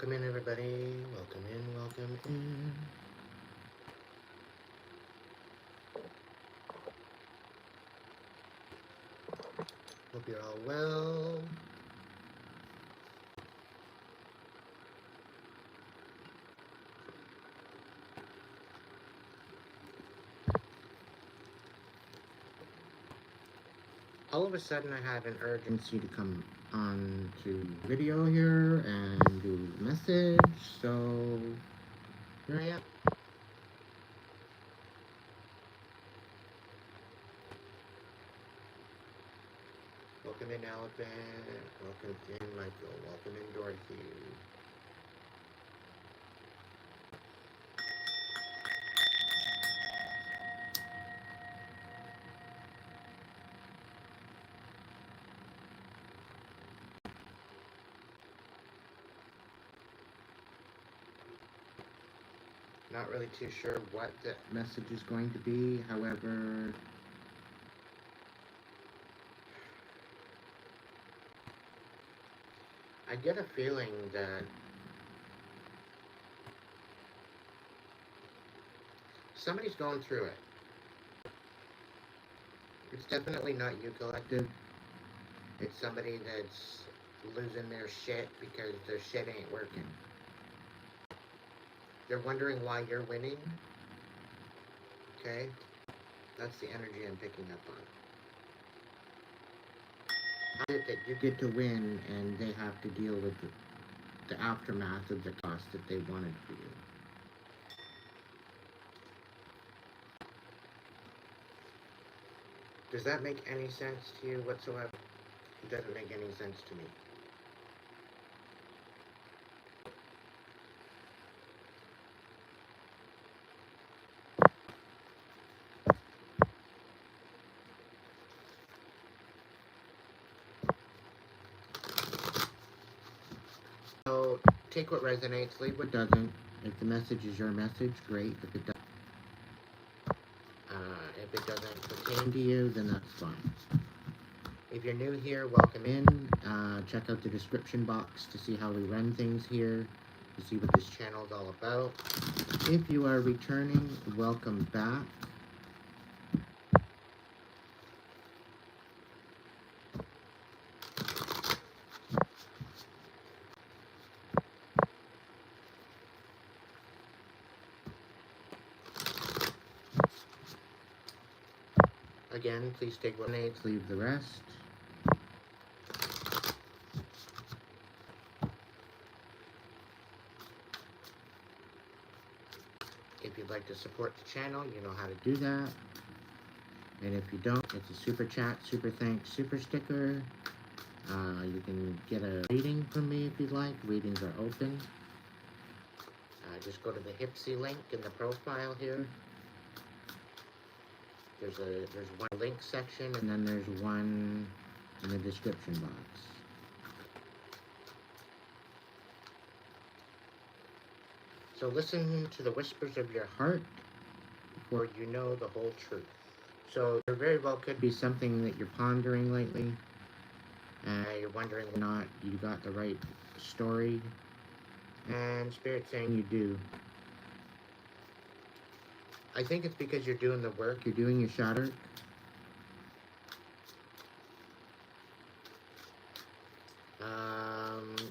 Welcome in, everybody. Welcome in, welcome in. Hope you're all well. All of a sudden, I had an urgency to come on to video here and do a message, so here I am. Welcome in, Elephant. Welcome in, Michael. Welcome in, Dorothy. Not really too sure what the message is going to be, however, I get a feeling that somebody's going through it. It's definitely not you, collective. It's somebody that's losing their shit because their shit ain't working. They're wondering why you're winning. Okay? That's the energy I'm picking up on. How is it that you get to win and they have to deal with the aftermath of the cost that they wanted for you? Does that make any sense to you whatsoever? It doesn't make any sense to me. So, take what resonates, leave what doesn't. If the message is your message, great. If it doesn't pertain to you, then that's fine. If you're new here, welcome in. Check out the description box to see how we run things here, to see what this channel is all about. If you are returning, welcome back. Again, please take what resonates, leave the rest. If you'd like to support the channel, you know how to do that. And if you don't, it's a super chat, super thanks, super sticker. You can get a reading from me if you'd like. Readings are open. Just go to the Hipsy link in the profile here. There's one link section, and then there's one in the description box. So listen to the whispers of your heart before you know the whole truth. So there very well could be something that you're pondering lately. You're wondering whether or not you got the right story. And Spirit's saying you do. I think it's because you're doing the work, you're doing your shadow.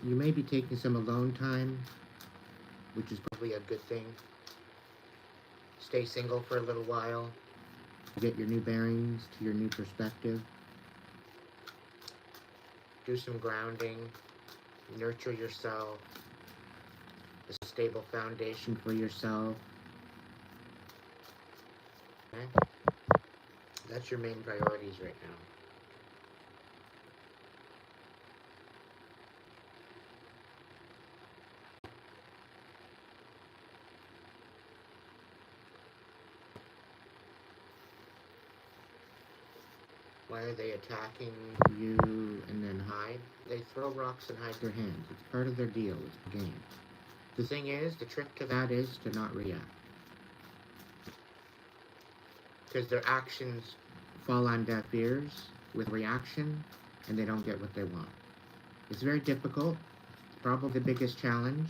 You may be taking some alone time, which is probably a good thing. Stay single for a little while. Get your new bearings to your new perspective. Do some grounding. Nurture yourself. A stable foundation for yourself. Okay? That's your main priorities right now. Why are they attacking you and then hide? They throw rocks and hide their hands. It's part of their deal. It's the game. The thing is, the trick to that is to not react. Because their actions fall on deaf ears with reaction, and they don't get what they want. It's very difficult, probably the biggest challenge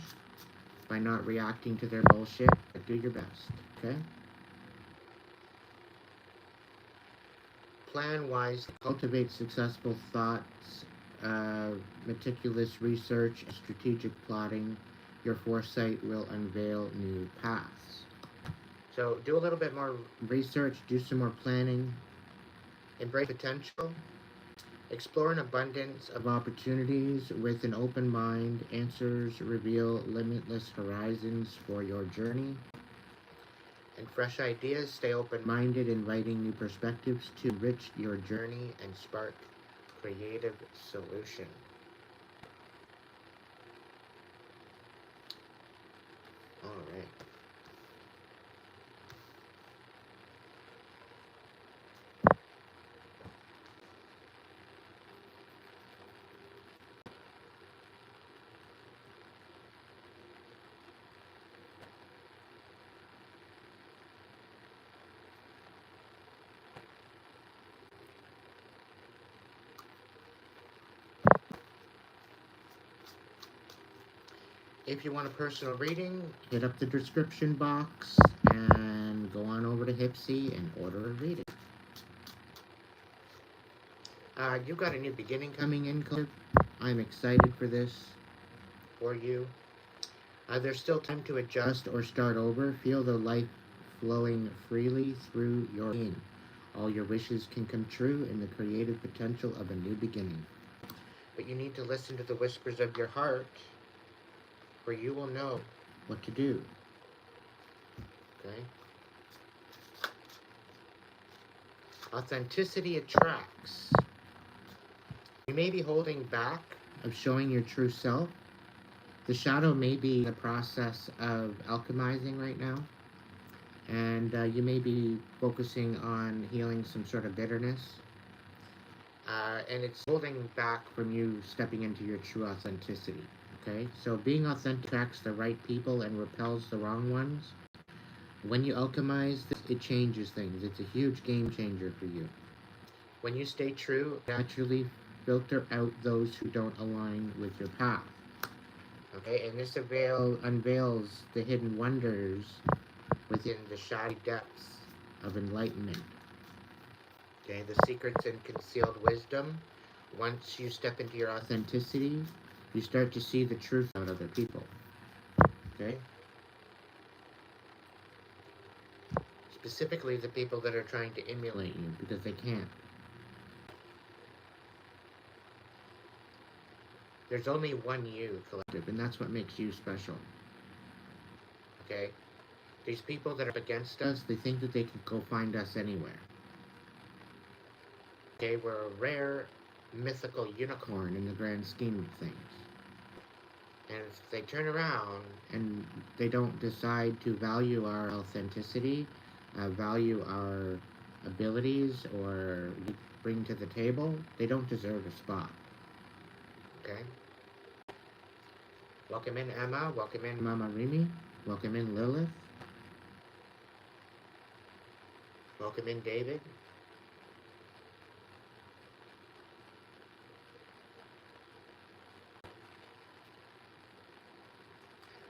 by not reacting to their bullshit, but do your best, okay? Plan wisely, cultivate successful thoughts, meticulous research, strategic plotting. Your foresight will unveil new paths. So do a little bit more research, do some more planning, embrace potential, explore an abundance of opportunities with an open mind. Answers reveal limitless horizons for your journey. And fresh ideas, stay open-minded, inviting new perspectives to enrich your journey and spark creative solution. All right. If you want a personal reading, hit up the description box and go on over to Hipsy and order a reading. You've got a new beginning coming in, Collective. I'm excited for this for you. There's still time to adjust or start over. Feel the life flowing freely through your being. All your wishes can come true in the creative potential of a new beginning. But you need to listen to the whispers of your heart, for you will know what to do. Okay? Authenticity attracts. You may be holding back of showing your true self. The shadow may be in the process of alchemizing right now. And you may be focusing on healing some sort of bitterness. And it's holding back from you stepping into your true authenticity. Okay? So being authentic attracts the right people and repels the wrong ones. When you alchemize this, it changes things. It's a huge game changer for you. When you stay true, naturally filter out those who don't align with your path. Okay, and this unveils the hidden wonders within the shoddy depths of enlightenment. Okay, the secrets and concealed wisdom. Once you step into your authenticity, you start to see the truth about other people. Okay? Specifically the people that are trying to emulate you because they can't. There's only one you, Collective, and that's what makes you special. Okay? These people that are against us, they think that they can go find us anywhere. Okay, we're a rare, mythical unicorn in the grand scheme of things. And if they turn around and they don't decide to value our authenticity, value our abilities, or bring to the table, they don't deserve a spot. Okay? Welcome in Emma, welcome in Mama Rimi, welcome in Lilith, welcome in David.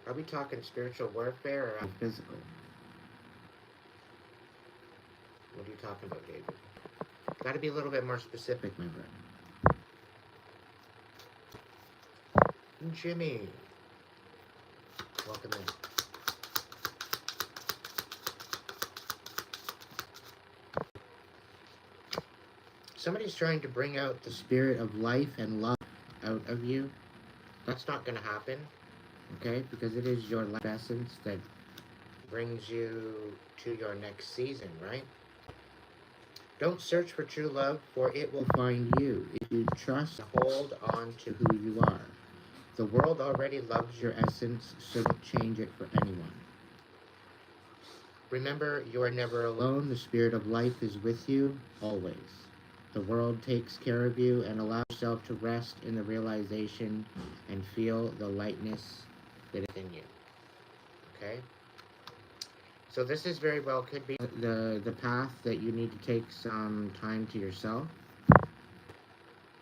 Are we talking spiritual warfare or physical? What are you talking about, David? Got to be a little bit more specific, my friend. Jimmy, welcome in. Somebody's trying to bring out the spirit of life and love out of you. That's not going to happen, okay? Because it is your life essence that brings you to your next season, right? Don't search for true love, for it will find you if you trust and hold on to who you are. The world already loves your essence, so don't change it for anyone. Remember, you are never alone. The spirit of life is with you, always. The world takes care of you, and allow yourself to rest in the realization and feel the lightness that is in you. Okay? So this is very well could be the path that you need to take some time to yourself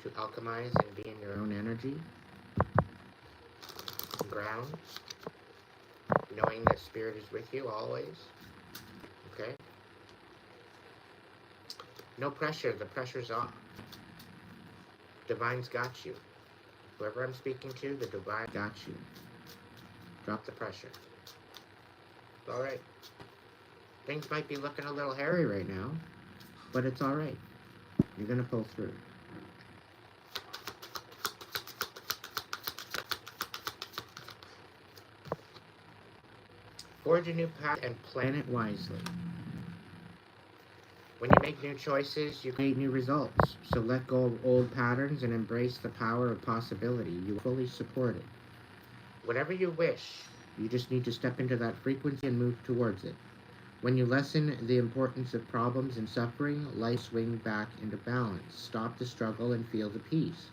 to alchemize and be in your own energy. ground, knowing that Spirit is with you always. Okay? No pressure. The pressure's off. Divine's got you. Whoever I'm speaking to, the Divine got you. Drop the pressure. It's alright. Things might be looking a little hairy right now, but it's alright. You're gonna pull through. Forge a new path and plan it wisely. When you make new choices, you create new results. So let go of old patterns and embrace the power of possibility. You fully support it. Whatever you wish, you just need to step into that frequency and move towards it. When you lessen the importance of problems and suffering, life swings back into balance. Stop the struggle and feel the peace.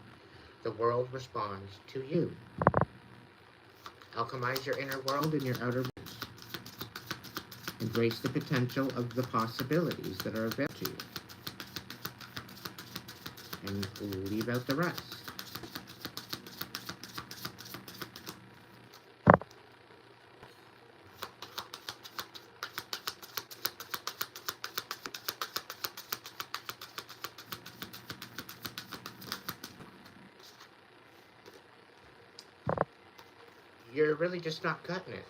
The world responds to you. Alchemize your inner world and your outer world. Embrace the potential of the possibilities that are available to you. And leave out the rest. You're really just not cutting it.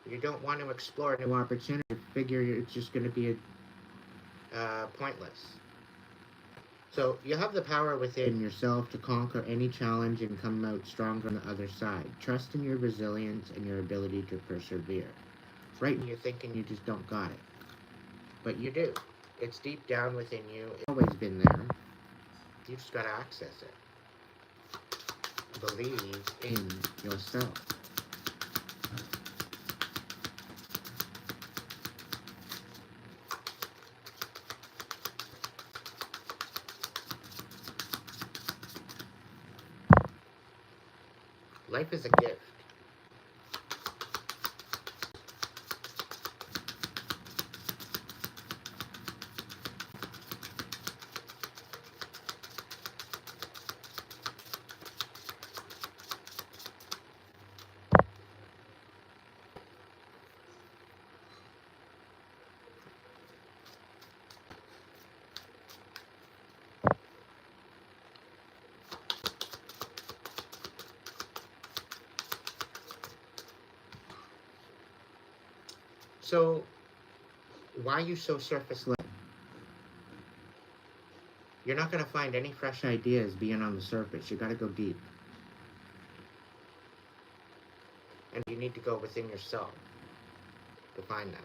You don't want to explore new opportunities. You figure it's just going to be pointless. So you have the power within yourself to conquer any challenge and come out stronger on the other side. Trust in your resilience and your ability to persevere. Right now you're thinking you just don't got it. But you do. It's deep down within you. It's always been there. You just got to access it. Believe in yourself. Life is a gift. So, why are you so surface level? You're not going to find any fresh ideas being on the surface. You got to go deep. And you need to go within yourself to find that.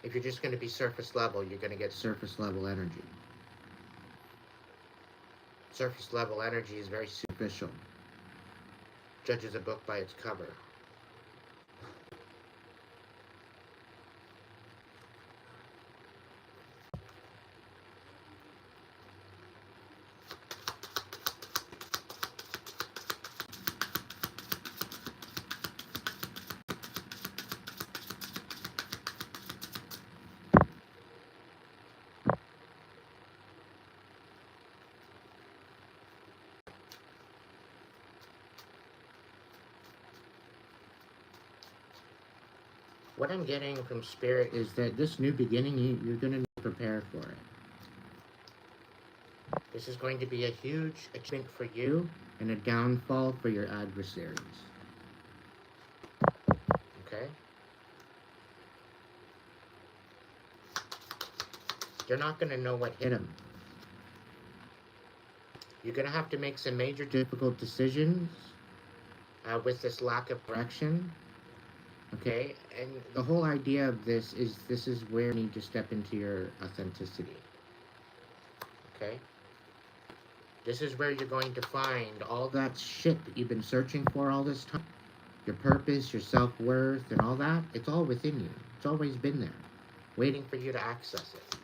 If you're just going to be surface level, you're going to get surface level energy. Surface level energy is very superficial. Judges a book by its cover. What I'm getting from Spirit is that this new beginning, you're going to need to prepare for it. This is going to be a huge achievement for you and a downfall for your adversaries. Okay? They're not going to know what hit them. You're going to have to make some major difficult decisions with this lack of direction. Okay? And the whole idea of this is where you need to step into your authenticity. Okay? This is where you're going to find all that shit that you've been searching for all this time. Your purpose, your self-worth, and all that. It's all within you. It's always been there. Waiting for you to access it.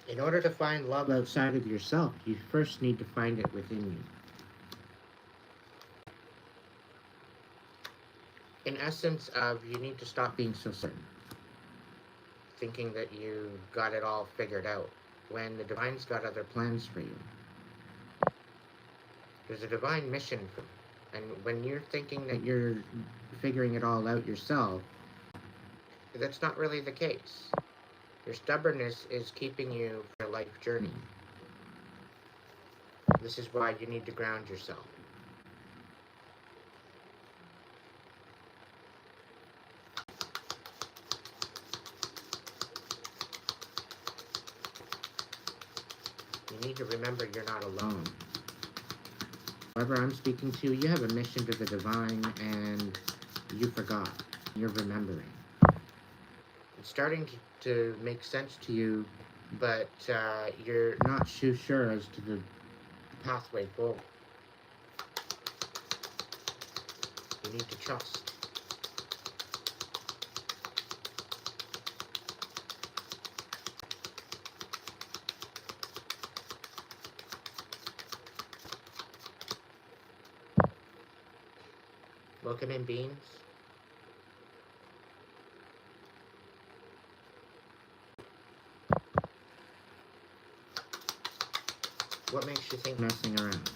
In order to find love outside of yourself, you first need to find it within you. In essence of, you need to stop being so certain. thinking that you got it all figured out, when the divine's got other plans for you. There's a divine mission for you. And when you're thinking that you're figuring it all out yourself, that's not really the case. Your stubbornness is keeping you for a life journey. This is why you need to ground yourself. You need to remember you're not alone. Whoever I'm speaking to, you have a mission to the divine, and you forgot. You're remembering. It's starting to make sense to you, but you're not too sure as to the pathway forward. You need to trust. Welcome in, Beans. What makes you think messing around?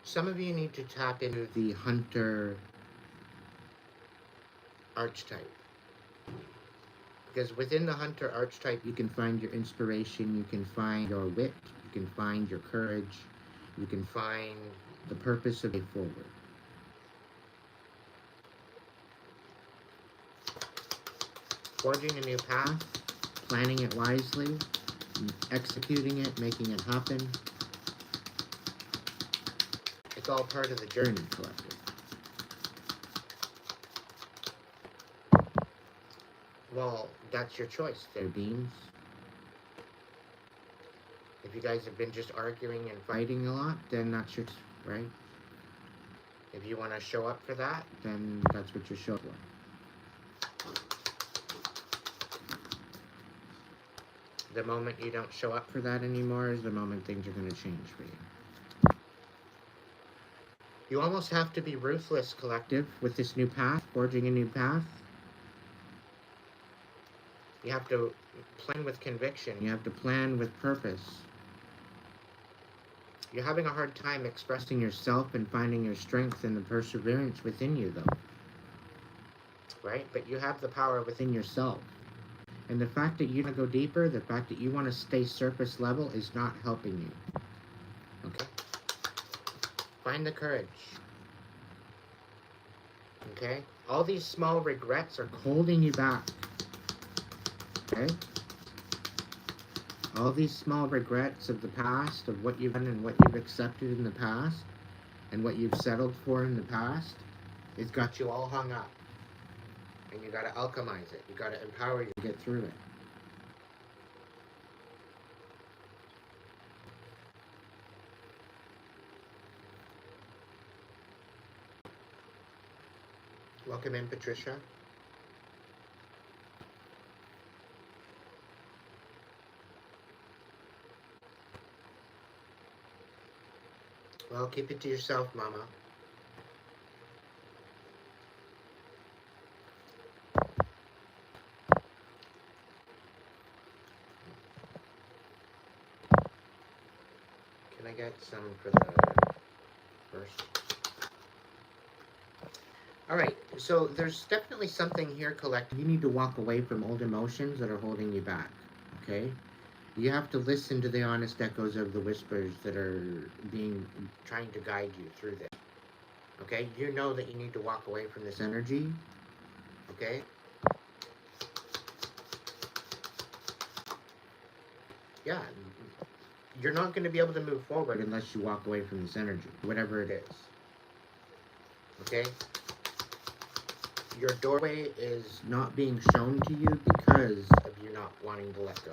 Some of you need to tap into the hunter archetype. Because within the hunter archetype, you can find your inspiration, you can find your wit, you can find your courage, you can find the purpose of the way forward. Forging a new path, planning it wisely, executing it, making it happen. It's all part of the journey, collective. Well, that's your choice there, Beans. If you guys have been just arguing and fighting a lot, then that's your, right? If you want to show up for that, then that's what you're showing for. The moment you don't show up for that anymore is the moment things are going to change for you. You almost have to be ruthless, collective, with this new path, forging a new path. You have to plan with conviction. You have to plan with purpose. You're having a hard time expressing yourself and finding your strength and the perseverance within you, though. Right? But you have the power within yourself. And the fact that you want to go deeper, the fact that you want to stay surface level is not helping you. Okay? Find the courage. Okay? All these small regrets are holding you back. Okay? All these small regrets of the past, of what you've done and what you've accepted in the past, and what you've settled for in the past, it's got you all hung up. And you gotta alchemize it. You gotta empower you to get through it. Welcome in, Patricia. Well, keep it to yourself, Mama. Can I get some for the first? Alright, so there's definitely something here, collective. You need to walk away from old emotions that are holding you back, okay? You have to listen to the honest echoes of the whispers that are trying to guide you through this. Okay? You know that you need to walk away from this energy. Okay? Yeah. You're not going to be able to move forward unless you walk away from this energy, whatever it is. Okay? Your doorway is not being shown to you because of you not wanting to let go.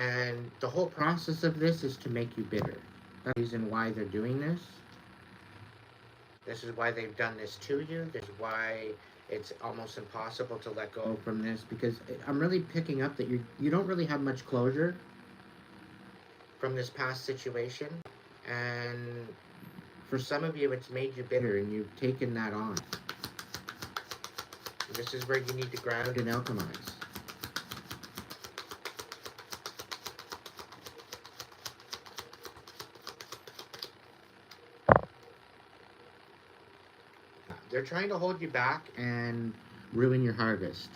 And the whole process of this is to make you bitter. That's the reason why they're doing this. This is why they've done this to you. This is why it's almost impossible to let go from this, because I'm really picking up that you don't really have much closure from this past situation. And for some of you, it's made you bitter, and you've taken that on. This is where you need to ground and alchemize. They're trying to hold you back and ruin your harvest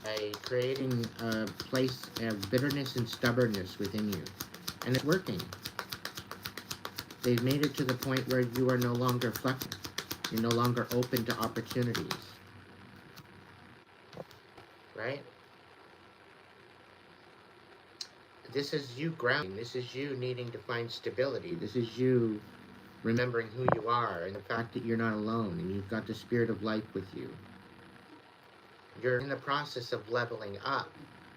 by creating a place of bitterness and stubbornness within you. And it's working. They've made it to the point where you are no longer flexible. You're no longer open to opportunities. Right? This is you grounding. This is you needing to find stability. This is you remembering who you are and the fact that you're not alone and you've got the spirit of life with you. You're in the process of leveling up,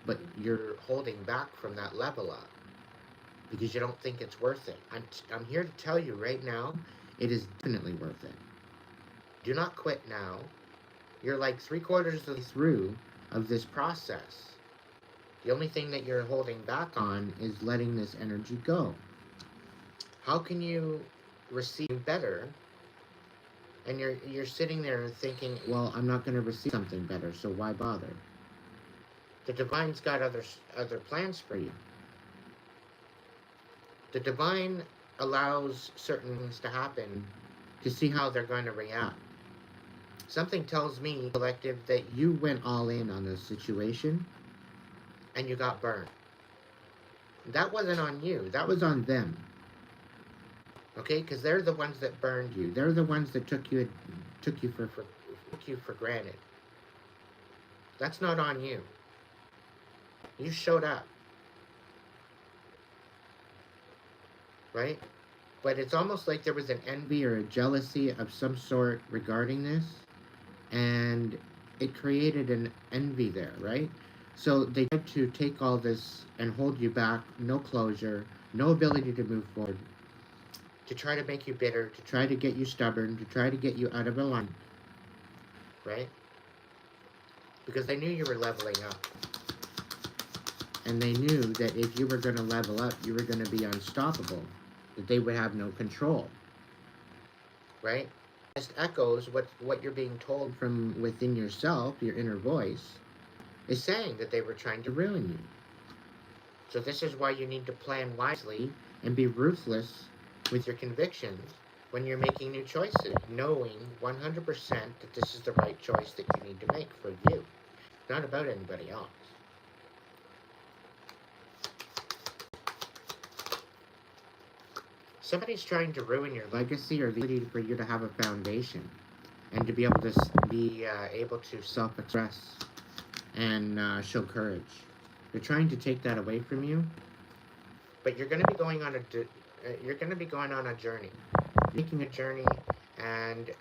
but you're holding back from that level up because you don't think it's worth it. I'm here to tell you right now, it is definitely worth it. Do not quit now. You're like 3/4 of the way through of this process. The only thing that you're holding back on is letting this energy go. How can you receive better, and you're sitting there thinking, well, I'm not going to receive something better, so why bother? The divine's got other plans for you. The divine allows certain things to happen to see how they're going to react. Something tells me, collective, that you went all in on this situation and you got burned. That wasn't on you, that was on them. Okay, because they're the ones that burned you. They're the ones that took you for granted. That's not on you. You showed up, right? But it's almost like there was an envy or a jealousy of some sort regarding this, and it created an envy there, right? So they tried to take all this and hold you back, no closure, no ability to move forward, to try to make you bitter, to try to get you stubborn, to try to get you out of alignment, right? Because they knew you were leveling up. And they knew that if you were going to level up, you were going to be unstoppable, that they would have no control, right? It echoes what you're being told from within yourself, your inner voice, is saying that they were trying to ruin you. So this is why you need to plan wisely and be ruthless with your convictions when you're making new choices, knowing 100% that this is the right choice that you need to make for you, not about anybody else. Somebody's trying to ruin your legacy or the ability for you to have a foundation and to be able to able to self-express and show courage. They're trying to take that away from you, but you're going to be going on a journey, making a journey, and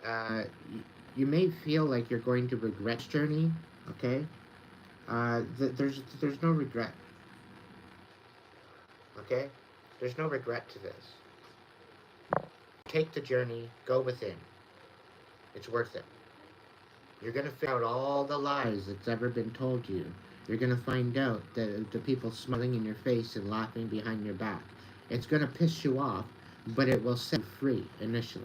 you may feel like you're going to regret this journey. Okay, there's no regret. Okay, there's no regret to this. Take the journey, go within. It's worth it. You're going to figure out all the lies that's ever been told you. You're going to find out that the people smiling in your face and laughing behind your back. It's going to piss you off, but it will set you free initially.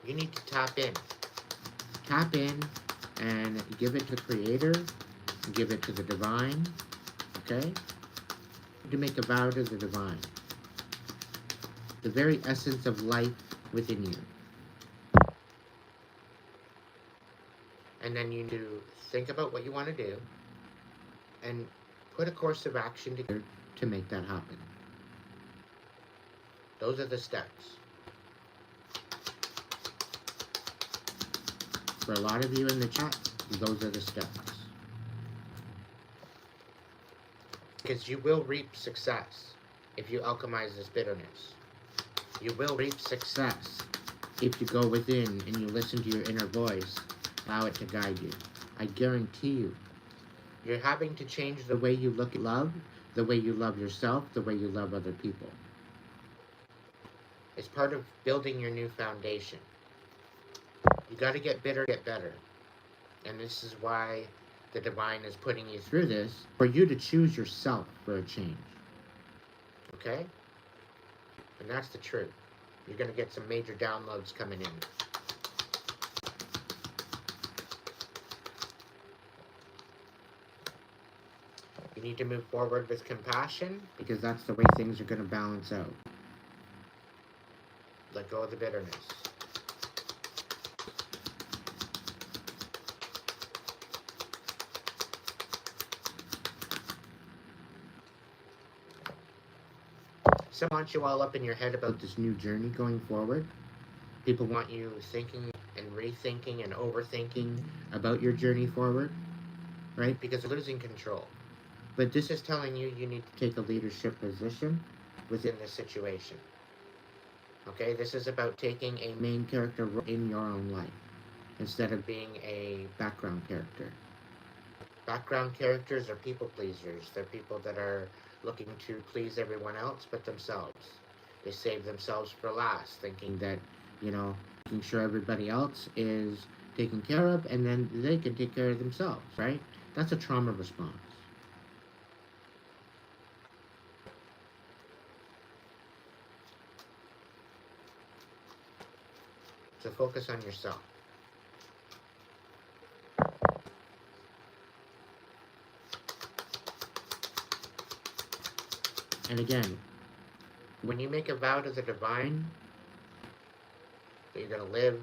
You need to tap in. Tap in and give it to the Creator, give it to the Divine, okay? To make a vow to the Divine. The very essence of life within you. And then you need to think about what you want to do and put a course of action together to make that happen. Those are the steps. For a lot of you in the chat, those are the steps. Because you will reap success if you alchemize this bitterness. You will reap success if you go within and you listen to your inner voice, allow it to guide you. I guarantee you, you're having to change the way you look at love, the way you love yourself, the way you love other people. It's part of building your new foundation. You got to get better. And this is why the divine is putting you through this, for you to choose yourself for a change. Okay? And that's the truth. You're going to get some major downloads coming in. You need to move forward with compassion, because that's the way things are going to balance out. Let go of the bitterness. Some want you all up in your head about this new journey going forward. People want you thinking and rethinking and overthinking about your journey forward, right? Because you're losing control. But this is telling you you need to take a leadership position within this situation. Okay, this is about taking a main character in your own life instead of being a background character. Background characters are people pleasers. They're people that are looking to please everyone else but themselves. They save themselves for last, thinking that, making sure everybody else is taken care of and then they can take care of themselves, right? That's a trauma response. So focus on yourself. And again, when you make a vow to the divine, that you're going to live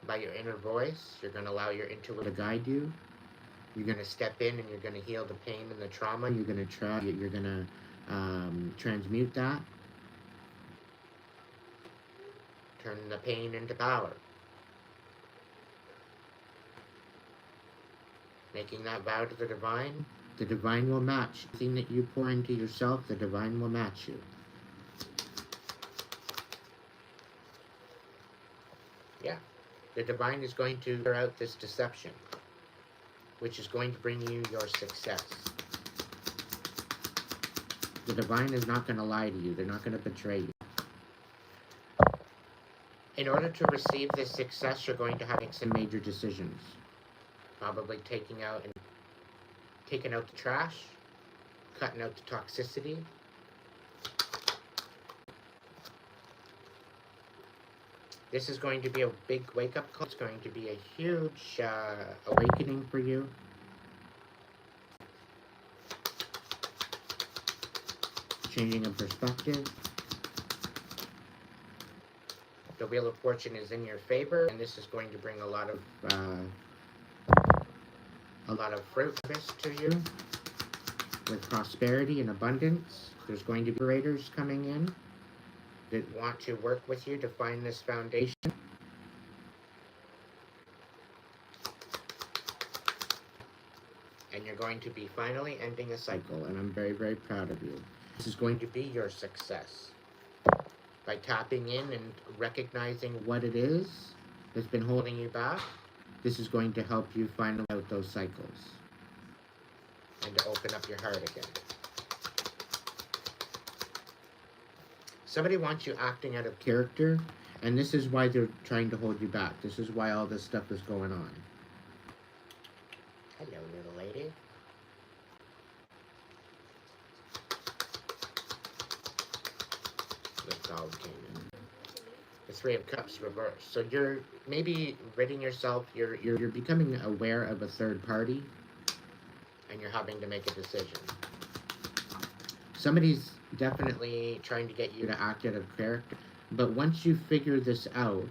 by your inner voice, you're going to allow your intuition to guide you, you're going to step in and you're going to heal the pain and the trauma, you're going to transmute that, turn the pain into power. Making that vow to the divine will match. Everything that you pour into yourself, the divine will match you. Yeah. The divine is going to clear out this deception, which is going to bring you your success. The divine is not going to lie to you. They're not going to betray you. In order to receive this success, you're going to have to make some major decisions. Probably taking out the trash, cutting out the toxicity. This is going to be a big wake-up call. It's going to be a huge awakening for you. Changing of perspective. The Wheel of Fortune is in your favor, and this is going to bring a lot of fruitfulness to you, with prosperity and abundance. There's going to be operators coming in that want to work with you to find this foundation. And you're going to be finally ending a cycle, and I'm very, very proud of you. This is going to be your success. By tapping in and recognizing what it is that's been holding you back, this is going to help you find out those cycles and to open up your heart again. Somebody wants you acting out of character, and this is why they're trying to hold you back. This is why all this stuff is going on. Hello, little lady. The dog came in. The Three of Cups reversed. So you're maybe ridding yourself, you're becoming aware of a third party, and you're having to make a decision. Somebody's definitely trying to get you to act out of character, but once you figure this out,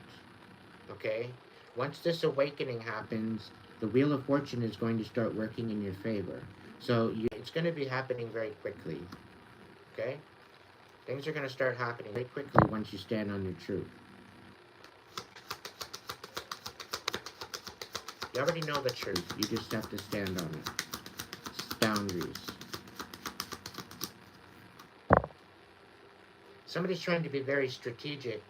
okay, once this awakening happens, the Wheel of Fortune is going to start working in your favor. So it's going to be happening very quickly, okay? Things are going to start happening very quickly once you stand on your truth. You already know the truth. You just have to stand on it. It's boundaries. Somebody's trying to be very strategic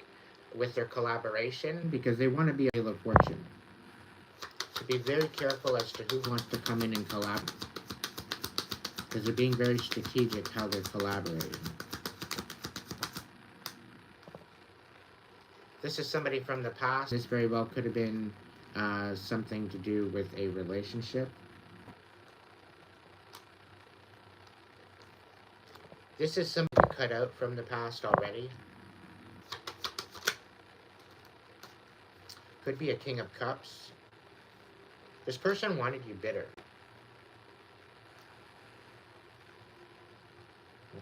with their collaboration because they want to be a Wheel of Fortune. So be very careful as to who wants to come in and collaborate, because they're being very strategic how they're collaborating. This is somebody from the past. This very well could have been something to do with a relationship. This is somebody cut out from the past already. Could be a King of Cups. This person wanted you bitter.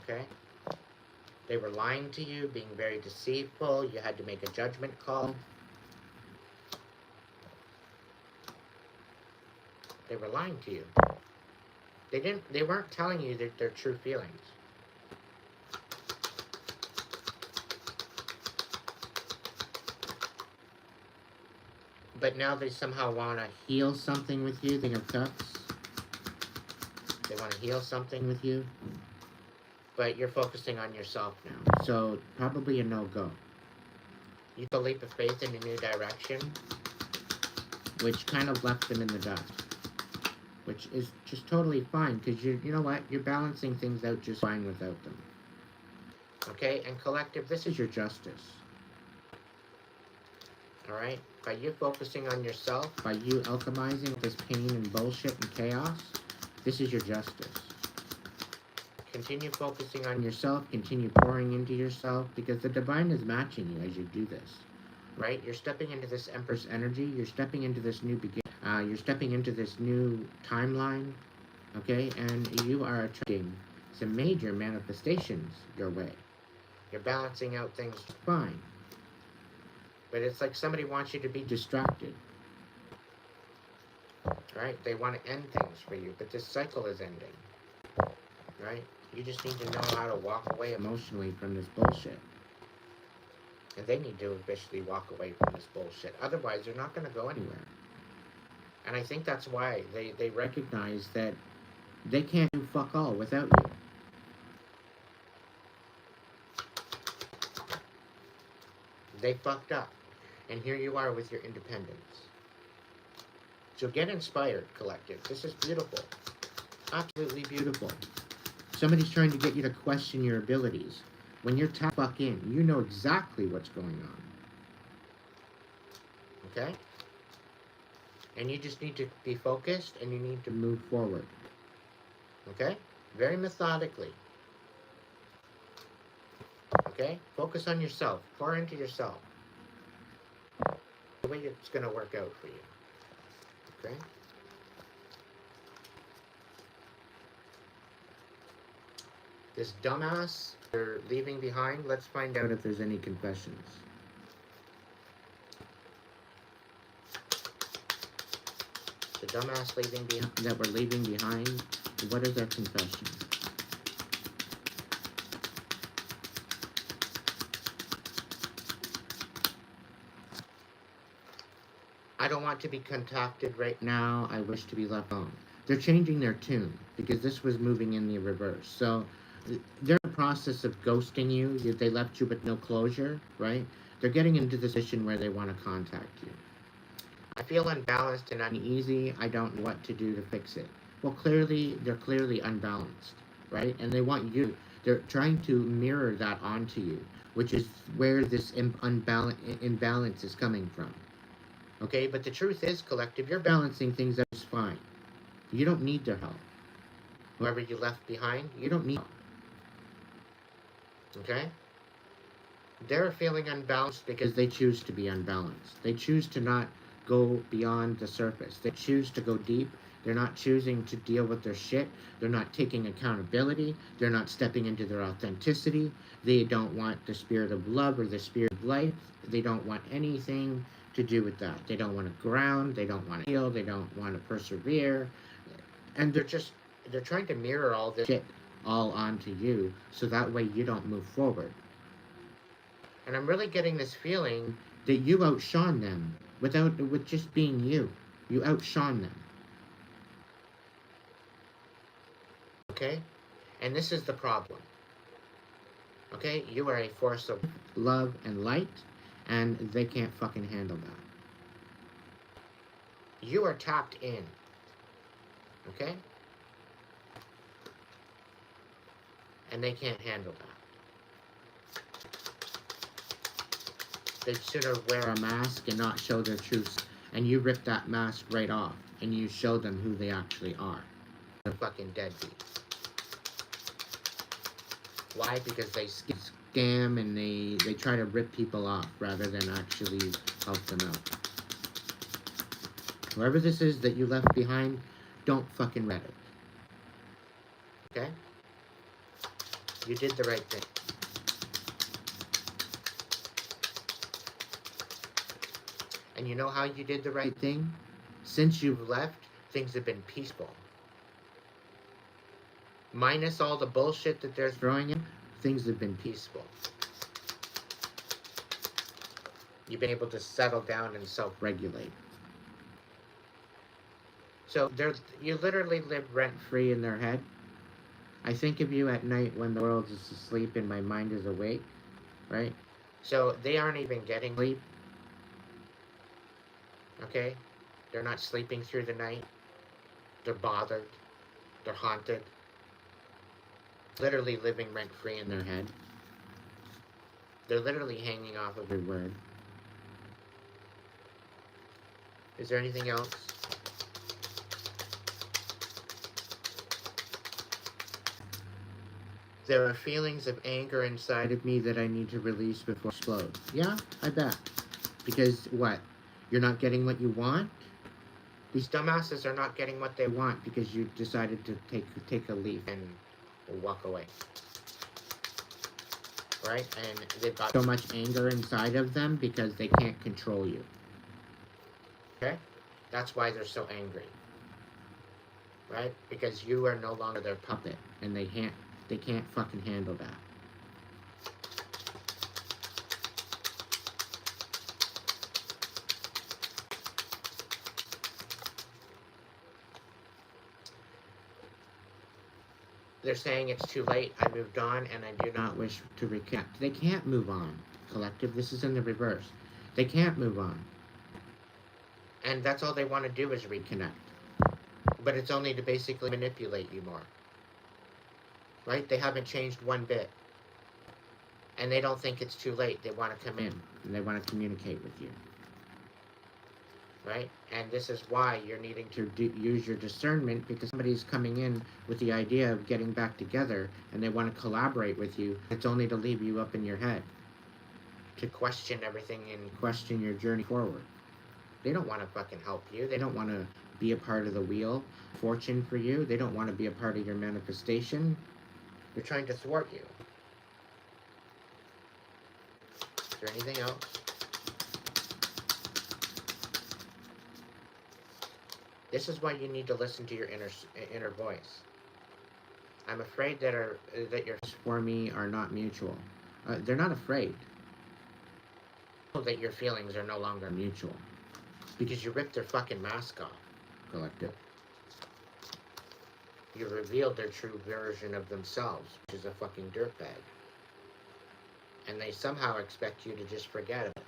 Okay? They were lying to you, being very deceitful. You had to make a judgment call. They were lying to you. They weren't telling you their true feelings. But now they somehow want to heal something with you. King of Cups. They want to heal something with you. But you're focusing on yourself now. So probably a no-go. You took a leap of faith in a new direction, which kind of left them in the dust. Which is just totally fine, because you know what? You're balancing things out just fine without them. Okay? And collective, this is your justice. Alright? By you focusing on yourself, by you alchemizing this pain and bullshit and chaos, this is your justice. Continue focusing on yourself, continue pouring into yourself, because the divine is matching you as you do this. Right? You're stepping into this Empress energy, you're stepping into this new beginning, you're stepping into this new timeline, okay? And you are attracting some major manifestations your way. You're balancing out things fine. But it's like somebody wants you to be distracted. Right? They want to end things for you, but this cycle is ending. Right? You just need to know how to walk away emotionally from this bullshit. And they need to officially walk away from this bullshit. Otherwise, they're not going to go anywhere. And I think that's why they recognize that they can't do fuck all without you. They fucked up. And here you are with your independence. So get inspired, collective. This is beautiful. Absolutely beautiful. Somebody's trying to get you to question your abilities. When you're tapped fuck in, you know exactly what's going on. Okay? And you just need to be focused and you need to move forward. Okay? Very methodically. Okay? Focus on yourself. Pour into yourself. The way it's going to work out for you. Okay? This dumbass they're leaving behind, let's find out if there's any confessions. The dumbass that we're leaving behind, what is their confession? I don't want to be contacted right now. I wish to be left alone. They're changing their tune because this was moving in the reverse. So they're in the process of ghosting you. They left you with no closure, right? They're getting into this position where they want to contact you. I feel unbalanced and uneasy. I don't know what to do to fix it. Well, clearly, they're clearly unbalanced, right? And they want you, they're trying to mirror that onto you, which is where this imbalance is coming from. Okay, but the truth is, collective, you're balancing things out just fine. You don't need their help. Whoever you left behind, you don't need help. Okay? They're feeling unbalanced because they choose to be unbalanced. They choose to not go beyond the surface. They choose to go deep. They're not choosing to deal with their shit. They're not taking accountability. They're not stepping into their authenticity. They don't want the spirit of love or the spirit of life. They don't want anything to do with that. They don't want to ground. They don't want to heal. They don't want to persevere. And they're trying to mirror all this shit all onto you so that way you don't move forward. And I'm really getting this feeling that you outshone them with just being you. You outshone them. Okay? And this is the problem. Okay? You are a force of love and light, And they can't fucking handle that. You are tapped in. Okay? And they can't handle that. They'd sooner wear a mask and not show their truths. And you rip that mask right off. And you show them who they actually are. They're fucking deadbeats. Why? Because they scam and they try to rip people off rather than actually help them out. Whoever this is that you left behind, don't fucking read it. Okay? You did the right thing. And you know how you did the right thing? Since you've left, things have been peaceful. Minus all the bullshit that they're throwing in, things have been peaceful. You've been able to settle down and self-regulate. So you literally live rent-free in their head. I think of you at night when the world is asleep and my mind is awake, right? So they aren't even getting sleep. Okay? They're not sleeping through the night. They're bothered. They're haunted. Literally living rent-free in their head. They're literally hanging off of every word. Is there anything else? There are feelings of anger inside of me that I need to release before I explode. Yeah, I bet. Because what? You're not getting what you want? These dumbasses are not getting what they want because you decided to take a leaf and walk away. Right? And they've got so much anger inside of them because they can't control you. Okay? That's why they're so angry. Right? Because you are no longer their puppet and they can't fucking handle that. They're saying it's too late, I moved on, and I do not wish to reconnect. They can't move on, collective. This is in the reverse. They can't move on. And that's all they want to do is reconnect. But it's only to basically manipulate you more. Right? They haven't changed one bit. And they don't think it's too late. They want to come in, and they want to communicate with you. Right? And this is why you're needing to use your discernment, because somebody's coming in with the idea of getting back together and they want to collaborate with you. It's only to leave you up in your head, to question everything and question your journey forward. They don't want to fucking help you. They don't want to be a part of the wheel fortune for you. They don't want to be a part of your manifestation. They're trying to thwart you. Is there anything else? This is why you need to listen to your inner voice. I'm afraid that your for me are not mutual. They're not afraid. That your feelings are no longer mutual. Because you ripped their fucking mask off, collective. You revealed their true version of themselves, which is a fucking dirtbag. And they somehow expect you to just forget it.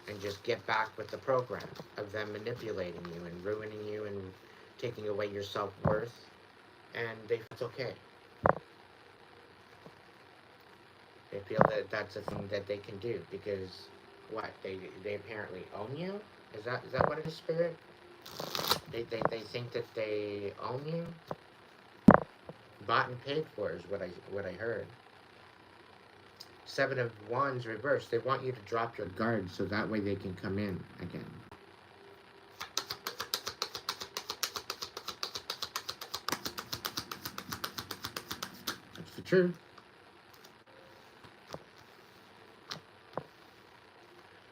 And just get back with the program of them manipulating you and ruining you and taking away your self-worth. And it's okay. They feel that that's a thing that they can do because, what, they apparently own you? Is that what it is, Spirit? They think that they own you? Bought and paid for is what I heard. 7 of Wands reversed. They want you to drop your guard so that way they can come in again. That's the truth.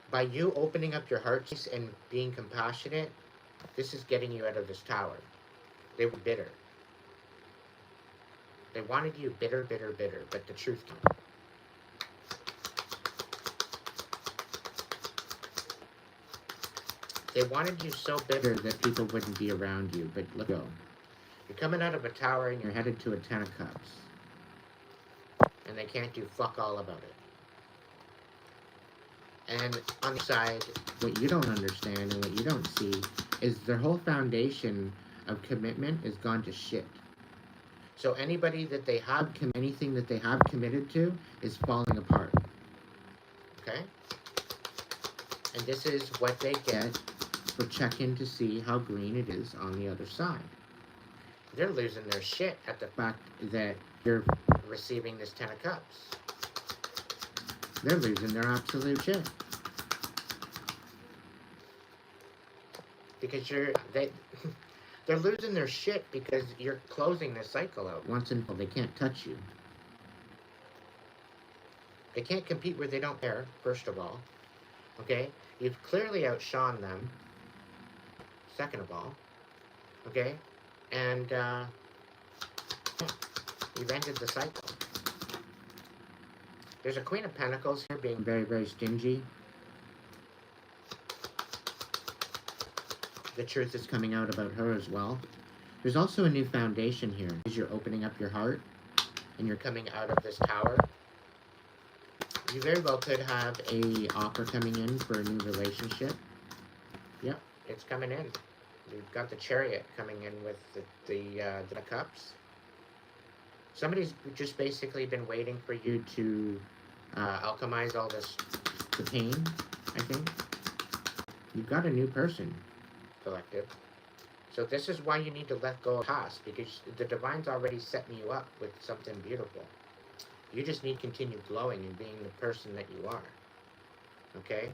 By you opening up your heart and being compassionate, this is getting you out of this tower. They were bitter. They wanted you bitter, but the truth came. They wanted you so bitter that people wouldn't be around you, but let go. You're coming out of a tower and you're headed to a 10 of Cups. And they can't do fuck all about it. And on the side, what you don't understand and what you don't see is their whole foundation of commitment is gone to shit. So anybody that they have, anything that they have committed to is falling apart. Okay? And this is what they get for checking to see how green it is on the other side. They're losing their shit at the fact that you're receiving this Ten of Cups. They're losing their absolute shit. Because they're losing their shit because you're closing this cycle out once and for all. They can't touch you. They can't compete where they don't care, first of all. Okay? You've clearly outshone them, second of all. Okay? And, yeah, you've ended the cycle. There's a Queen of Pentacles here being very, very stingy. The truth is coming out about her as well. There's also a new foundation here. As you're opening up your heart and you're coming out of this tower, you very well could have a offer coming in for a new relationship. Yep, it's coming in. You've got the Chariot coming in with the Cups. Somebody's just basically been waiting for you to alchemize all the pain, I think. You've got a new person, collective. So this is why you need to let go of past, because the Divine's already setting you up with something beautiful. You just need to continue glowing and being the person that you are. Okay?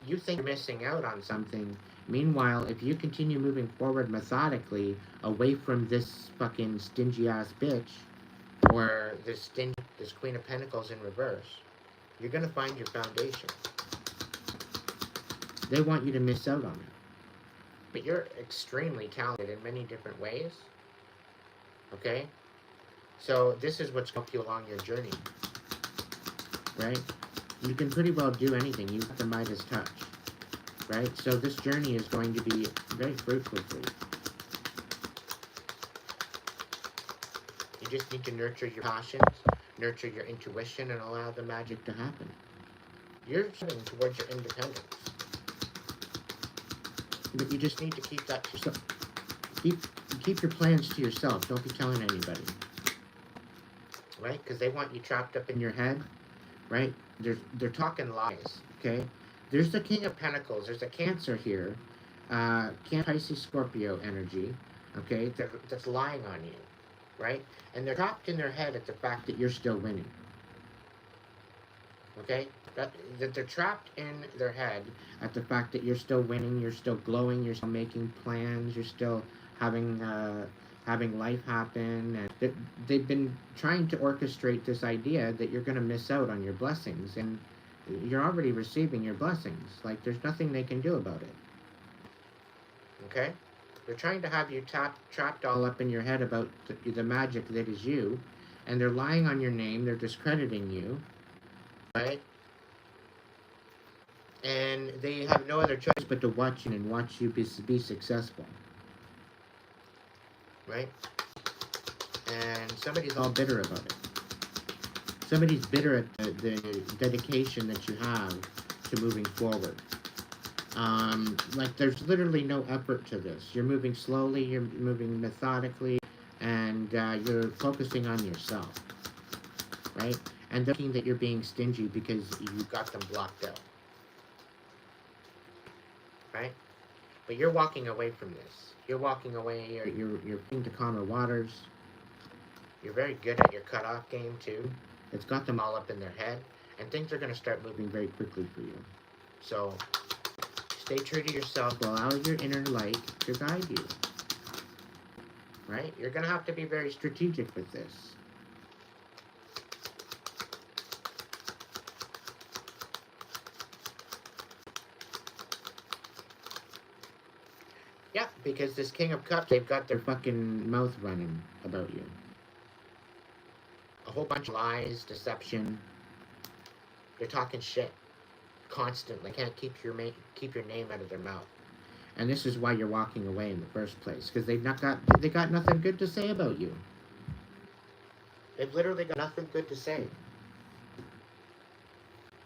You think you're missing out on something. Meanwhile, if you continue moving forward methodically away from this fucking stingy ass bitch, or this Queen of Pentacles in reverse, you're gonna find your foundation. They want you to miss out on it. But you're extremely talented in many different ways. Okay? So this is what's helped you along your journey. Right? You can pretty well do anything. You've got the Midas touch. Right? So this journey is going to be very fruitful for you. You just need to nurture your passions, nurture your intuition, and allow the magic to happen. You're heading towards your independence. But you just need to keep that to yourself. Keep your plans to yourself. Don't be telling anybody. Right? Because they want you trapped up in your head. Right? They're talking lies. Okay? There's the King of Pentacles. There's a Cancer here. Pisces Scorpio energy. Okay? That's lying on you. Right? And they're trapped in their head at the fact that you're still winning. Okay? That they're trapped in their head at the fact that you're still winning, you're still glowing, you're still making plans, you're still having life happen, and they've been trying to orchestrate this idea that you're going to miss out on your blessings, and you're already receiving your blessings. Like, there's nothing they can do about it. Okay? They're trying to have you trapped all up in your head about the magic that is you, and they're lying on your name, they're discrediting you, right? And they have no other choice but to watch you be successful, right? And somebody's all bitter about it. Somebody's bitter at the dedication that you have to moving forward. Like, there's literally no effort to this. You're moving slowly, you're moving methodically, and you're focusing on yourself, right? And they're thinking that you're being stingy because you've got them blocked out, right? But you're walking away from this. You're walking away, you're into calmer waters. You're very good at your cutoff game, too. It's got them all up in their head, and things are going to start moving very quickly for you. So stay true to yourself. Allow your inner light to guide you. Right? You're going to have to be very strategic with this. Yeah, because this King of Cups, they've got their fucking mouth running about you. A whole bunch of lies, deception. They're talking shit constantly. Can't keep your name out of their mouth. And this is why you're walking away in the first place, because they got nothing good to say about you. They've literally got nothing good to say.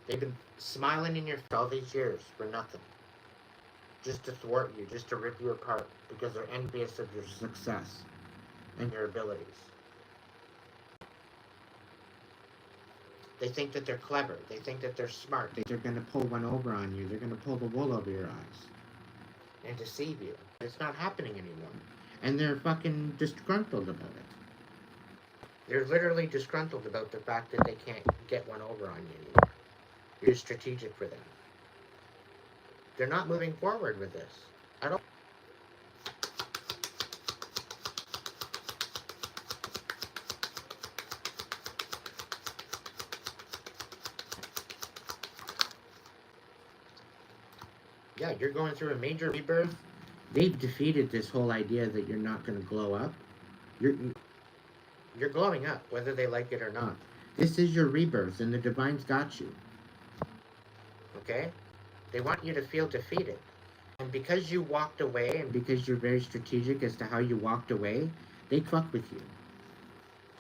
They've been smiling in your face all these years for nothing. Just to thwart you, just to rip you apart, because they're envious of your success and your abilities. They think that they're clever. They think that they're smart. They're going to pull one over on you. They're going to pull the wool over your eyes and deceive you. It's not happening anymore. And they're fucking disgruntled about it. They're literally disgruntled about the fact that they can't get one over on you anymore. You're strategic for them. They're not moving forward with this at all. Yeah, you're going through a major rebirth. They've defeated this whole idea that you're not going to glow up. You're glowing up, whether they like it or not. This is your rebirth, and the Divine's got you. Okay? They want you to feel defeated. And because you walked away, and because you're very strategic as to how you walked away, they fuck with you.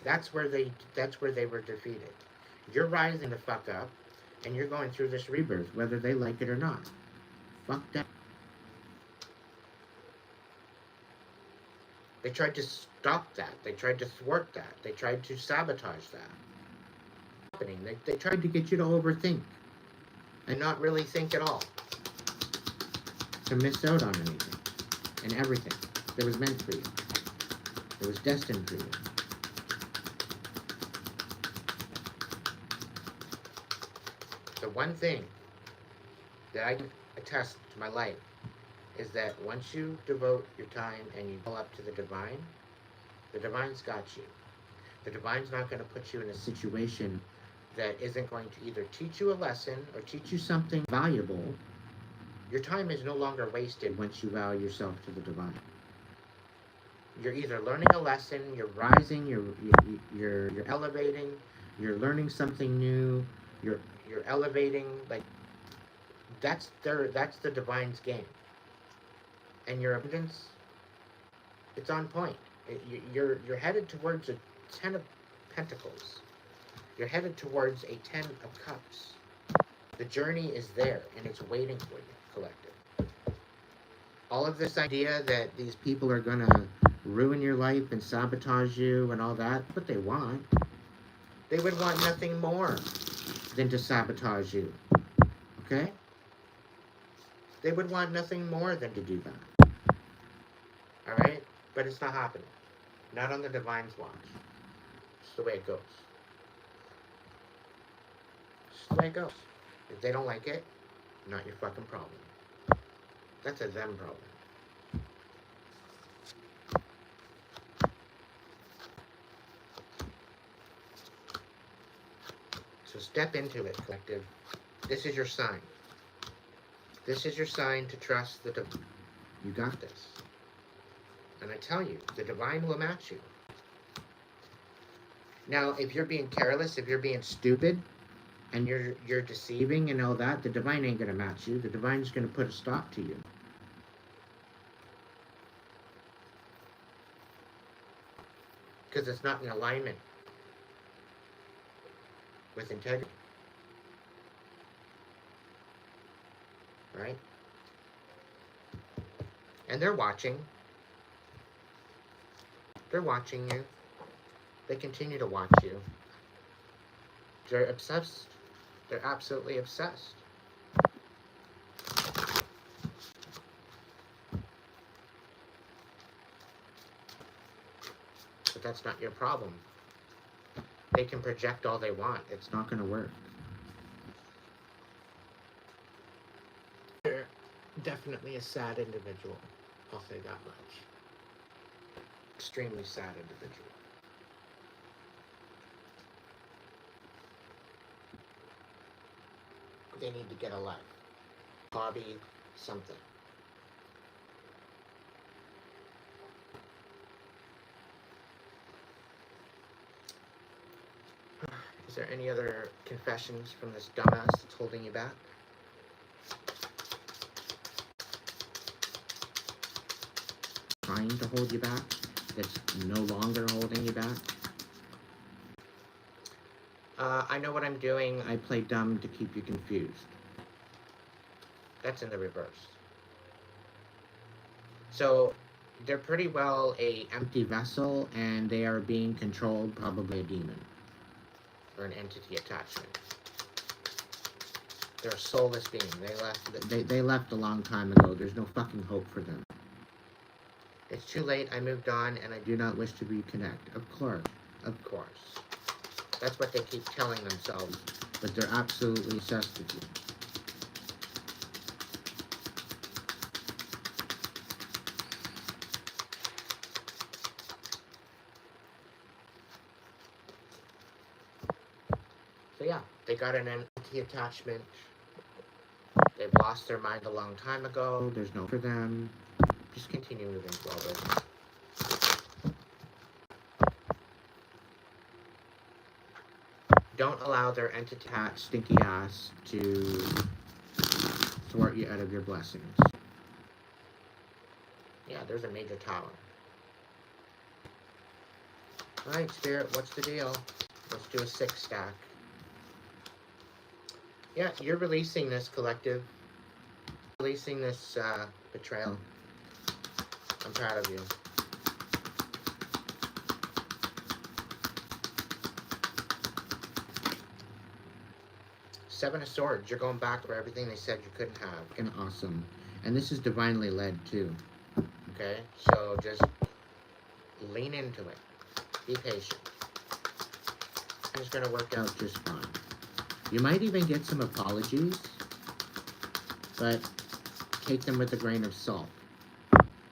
That's where they were defeated. You're rising the fuck up, and you're going through this rebirth, whether they like it or not. Fuck that. They tried to stop that. They tried to thwart that. They tried to sabotage that. They tried to get you to overthink and not really think at all. To miss out on anything and everything that was meant for you. That was destined for you. The one thing that I can attest to my life is that once you devote your time and you go up to the Divine's got you. The Divine's not going to put you in a situation that isn't going to either teach you a lesson or teach you something valuable. Your time is no longer wasted once you vow yourself to the Divine. You're either learning a lesson, you're rising, you're elevating, you're learning something new, you're elevating. Like that's the Divine's game. And your abundance, it's on point. You're headed towards a 10 of Pentacles. You're headed towards a 10 of Cups. The journey is there, and it's waiting for you, collective. All of this idea that these people are going to ruin your life and sabotage you and all that, what they want. They would want nothing more than to sabotage you. Okay? They would want nothing more than to do that. Alright? But it's not happening. Not on the Divine's watch. It's the way it goes. It's the way it goes. If they don't like it, not your fucking problem. That's a them problem. So step into it, collective. This is your sign. This is your sign to trust the Divine. You got this. And I tell you, the Divine will match you. Now, if you're being careless, if you're being stupid, and you're deceiving and all that, the Divine ain't going to match you. The Divine's going to put a stop to you. Because it's not in alignment with integrity. Right? And they're watching. They're watching you. They continue to watch you. They're obsessed. They're absolutely obsessed. But that's not your problem. They can project all they want. It's not going to work. They're definitely a sad individual. I'll say that much. Extremely sad individual. They need to get a life. Hobby, something. Is there any other confessions from this dumbass that's holding you back? Trying to hold you back? That's no longer holding you back? I know what I'm doing. I play dumb to keep you confused. That's in the reverse. So they're pretty well a empty vessel, and they are being controlled, probably a demon or an entity attachment. They're a soulless being. They left a long time ago. There's no fucking hope for them. It's too late. I moved on, and I do not wish to reconnect. Of course. Of course. That's what they keep telling themselves, but they're absolutely obsessed with you. So yeah, they got an entity attachment. They've lost their mind a long time ago. There's no for them. Just continue moving forward. Don't allow their entity stinky ass to thwart you out of your blessings. Yeah, there's a major tower. Alright, Spirit, what's the deal? Let's do a 6 stack. Yeah, you're releasing this, collective. Releasing this betrayal. I'm proud of you. Seven of Swords. You're going back for everything they said you couldn't have. And awesome. And this is divinely led, too. Okay? So just lean into it. Be patient. It's going to work out just fine. You might even get some apologies, but take them with a grain of salt.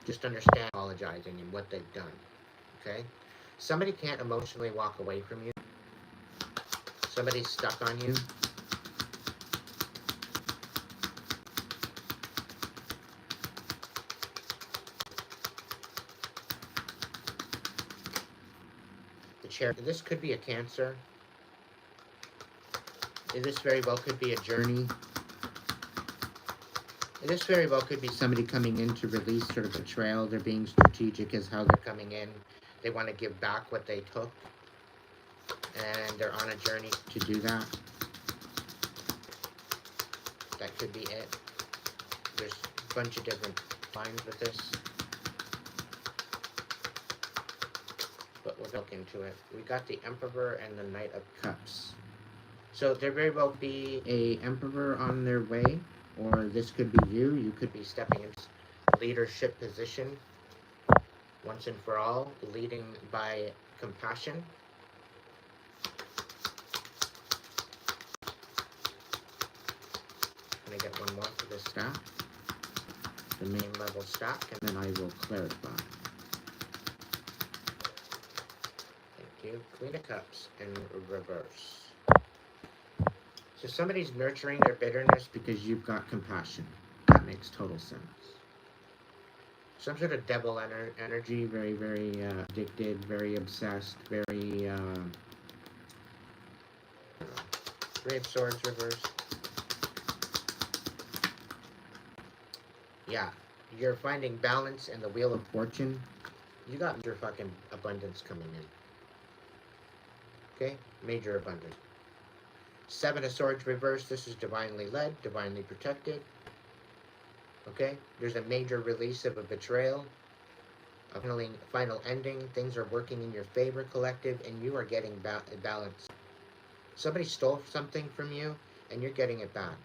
Just understand apologizing and what they've done. Okay? Somebody can't emotionally walk away from you. Somebody's stuck on you. The chair. This could be a Cancer. This very well could be a journey. This very well could be somebody coming in to release sort of betrayal. They're being strategic as how they're coming in. They want to give back what they took. And they're on a journey to do that. That could be it. There's a bunch of different lines with this. But we'll look into it. We got the Emperor and the Knight of Cups. So there very well be a Emperor on their way, or this could be you. You could be stepping into leadership position once and for all, leading by compassion. I'm going to get one more for this stack, the main level stack, and then I will clarify. Thank you. Queen of Cups in reverse. So somebody's nurturing their bitterness because you've got compassion. That makes total sense. Some sort of devil energy, very, very addicted, very obsessed, very... Three of Swords reverse. Yeah, you're finding balance in the Wheel of Fortune. You got your fucking abundance coming in. Okay? Major abundance. Seven of Swords reverse. This is divinely led, divinely protected. Okay? There's a major release of a betrayal. A final ending. Things are working in your favor, collective, and you are getting balance. Somebody stole something from you, and you're getting it back.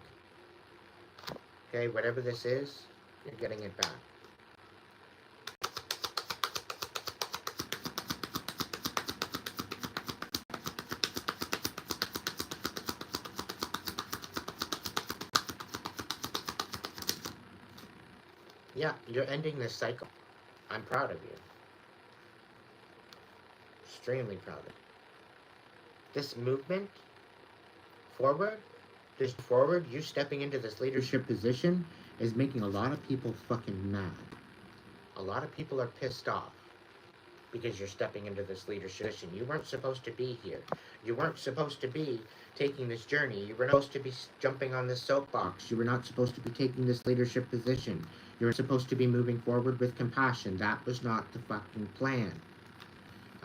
Okay? Whatever this is, you're getting it back. Yeah, you're ending this cycle. I'm proud of you. Extremely proud of you. This movement forward, you stepping into this leadership position is making a lot of people fucking mad. A lot of people are pissed off because you're stepping into this leadership position. You weren't supposed to be here. You weren't supposed to be taking this journey. You were not supposed to be jumping on this soapbox. You were not supposed to be taking this leadership position. You were supposed to be moving forward with compassion. That was not the fucking plan.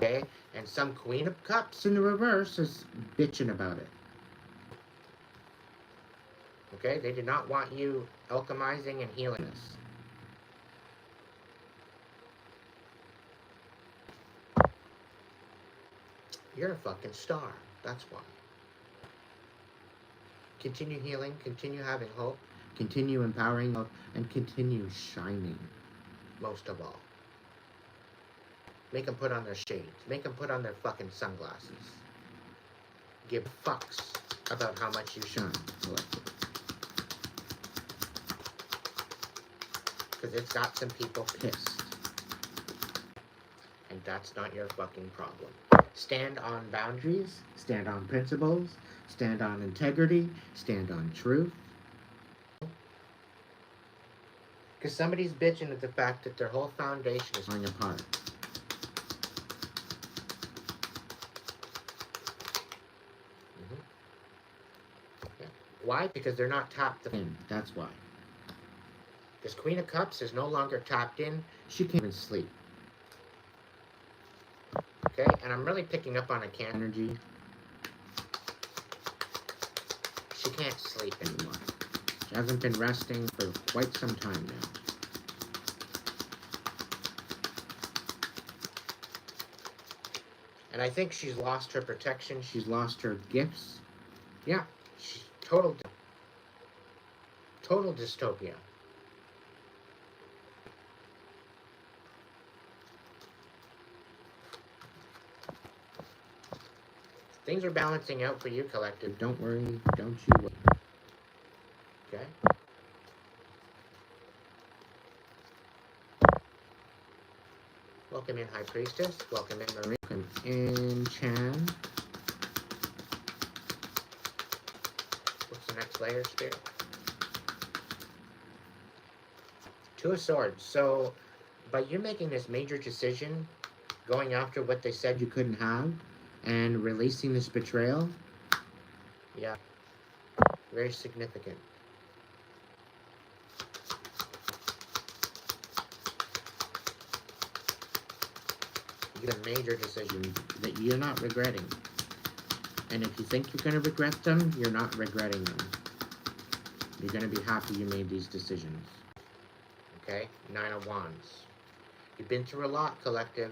Okay? And some Queen of Cups in the reverse is bitching about it. Okay? They do not want you alchemizing and healing this. You're a fucking star. That's why. Continue healing, continue having hope, continue empowering hope, and continue shining, most of all. Make them put on their shades. Make them put on their fucking sunglasses. Give fucks about how much you shine, collectively. Because it's got some people pissed. And that's not your fucking problem. Stand on boundaries, stand on principles, stand on integrity, stand on truth. Because somebody's bitching at the fact that their whole foundation is falling apart. Yeah. Why? Because they're not tapped in. That's why. This Queen of Cups is no longer tapped in. She can't even sleep. Okay? And I'm really picking up on a can energy. She can't sleep anymore. She hasn't been resting for quite some time now. And I think she's lost her protection. She's lost her gifts. Yeah. She's total dystopia. Things are balancing out for you, collective. Don't worry. Don't you worry. Okay? Welcome in, High Priestess. Welcome in, Marie. Welcome in, Chan. What's the next layer, Spirit? Two of Swords. So, by you making this major decision, going after what they said you couldn't have, and releasing this betrayal, yeah, very significant. You get a major decision that you're not regretting. And if you think you're going to regret them, you're not regretting them. You're going to be happy you made these decisions. Okay? 9 of Wands. You've been through a lot, collective.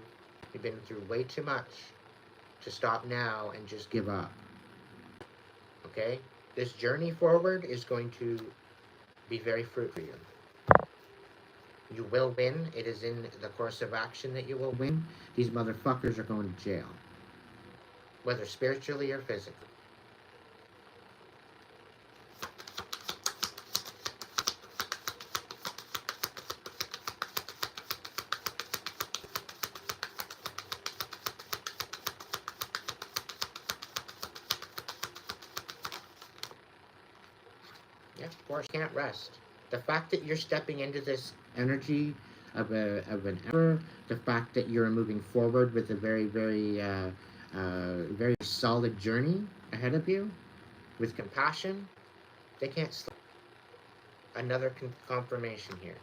You've been through way too much to stop now and just give up. Okay? This journey forward is going to be very fruitful for you. You will win. It is in the course of action that you will win. These motherfuckers are going to jail. Whether spiritually or physically. Yeah, of course, can't rest. The fact that you're stepping into this energy of an emperor, the fact that you're moving forward with a very, very, very solid journey ahead of you, with compassion, they can't sleep. Another confirmation here.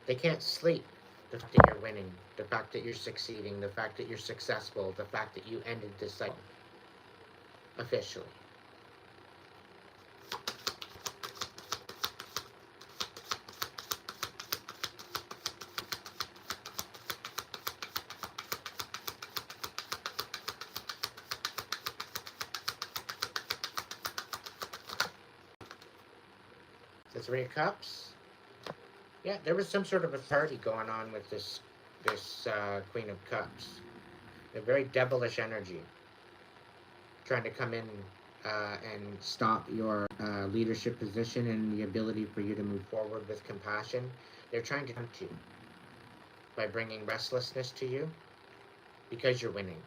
They can't sleep. The fact that you're winning, the fact that you're succeeding, the fact that you're successful, the fact that you ended this cycle officially. The Three of Cups. Yeah, there was some sort of a party going on with this Queen of Cups. A very devilish energy. Trying to come in and stop your leadership position and the ability for you to move forward with compassion. They're trying to tempt you by bringing restlessness to you because you're winning.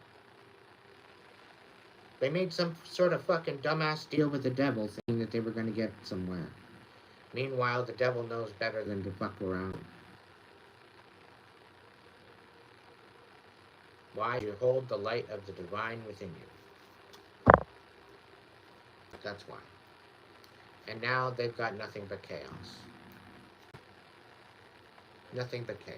They made some sort of fucking dumbass deal with the devil saying that they were going to get somewhere. Meanwhile, the devil knows better than to fuck around. Why? You hold the light of the divine within you. That's why. And now they've got nothing but chaos. Nothing but chaos.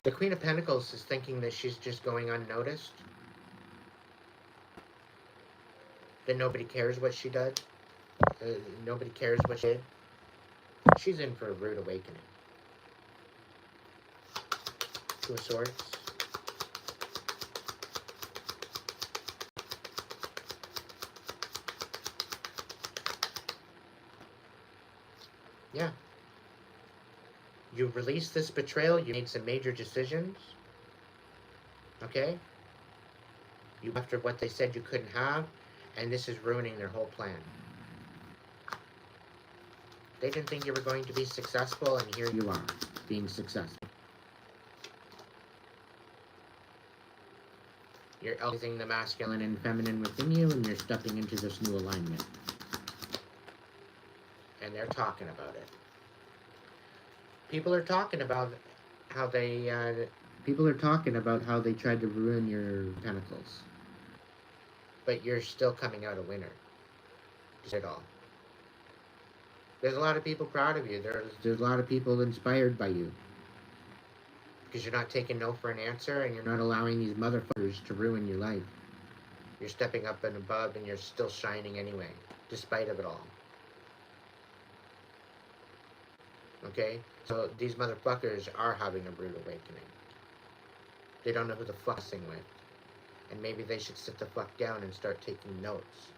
The Queen of Pentacles is thinking that she's just going unnoticed, that nobody cares what she does, nobody cares what she did. She's in for a rude awakening. Two of Swords. Yeah. You released this betrayal, you made some major decisions. Okay? You after what they said you couldn't have, and this is ruining their whole plan. They didn't think you were going to be successful, and here you are, being successful. You're elevating the masculine and feminine within you, and you're stepping into this new alignment. And they're talking about it. People are talking about how they tried to ruin your pentacles. But you're still coming out a winner. At all. There's a lot of people proud of you. There's a lot of people inspired by you. Because you're not taking no for an answer, and you're not allowing these motherfuckers to ruin your life. You're stepping up and above, and you're still shining anyway, despite of it all. Okay? So these motherfuckers are having a rude awakening. They don't know who the fussing with. And maybe they should sit the fuck down and start taking notes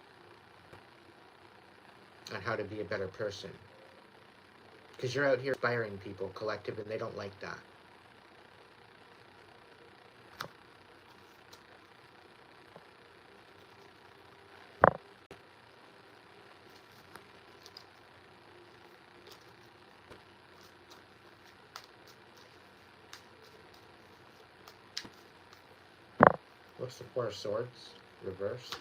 on how to be a better person. Because you're out here inspiring people, collective, and they don't like that. What's the Four of Swords? Reversed.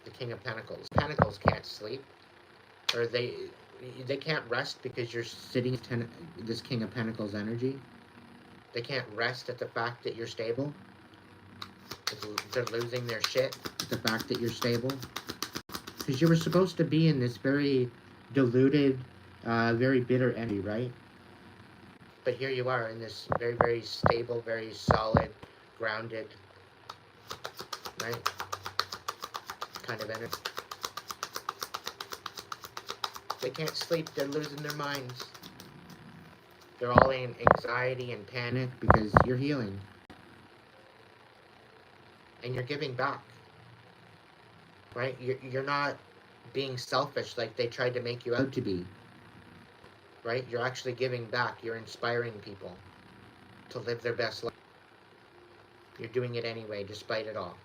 The King of Pentacles. Pentacles can't sleep. Or they can't rest because you're sitting in this King of Pentacles energy. They can't rest at the fact that you're stable. They're losing their shit at the fact that you're stable. Because you were supposed to be in this very diluted, very bitter energy, right? But here you are in this very, very stable, very solid, grounded, right? Kind of energy. They can't sleep, they're losing their minds. They're all in anxiety and panic because you're healing. And you're giving back. Right? You're not being selfish like they tried to make you out to be. Right? You're actually giving back. You're inspiring people to live their best life. You're doing it anyway, despite it all.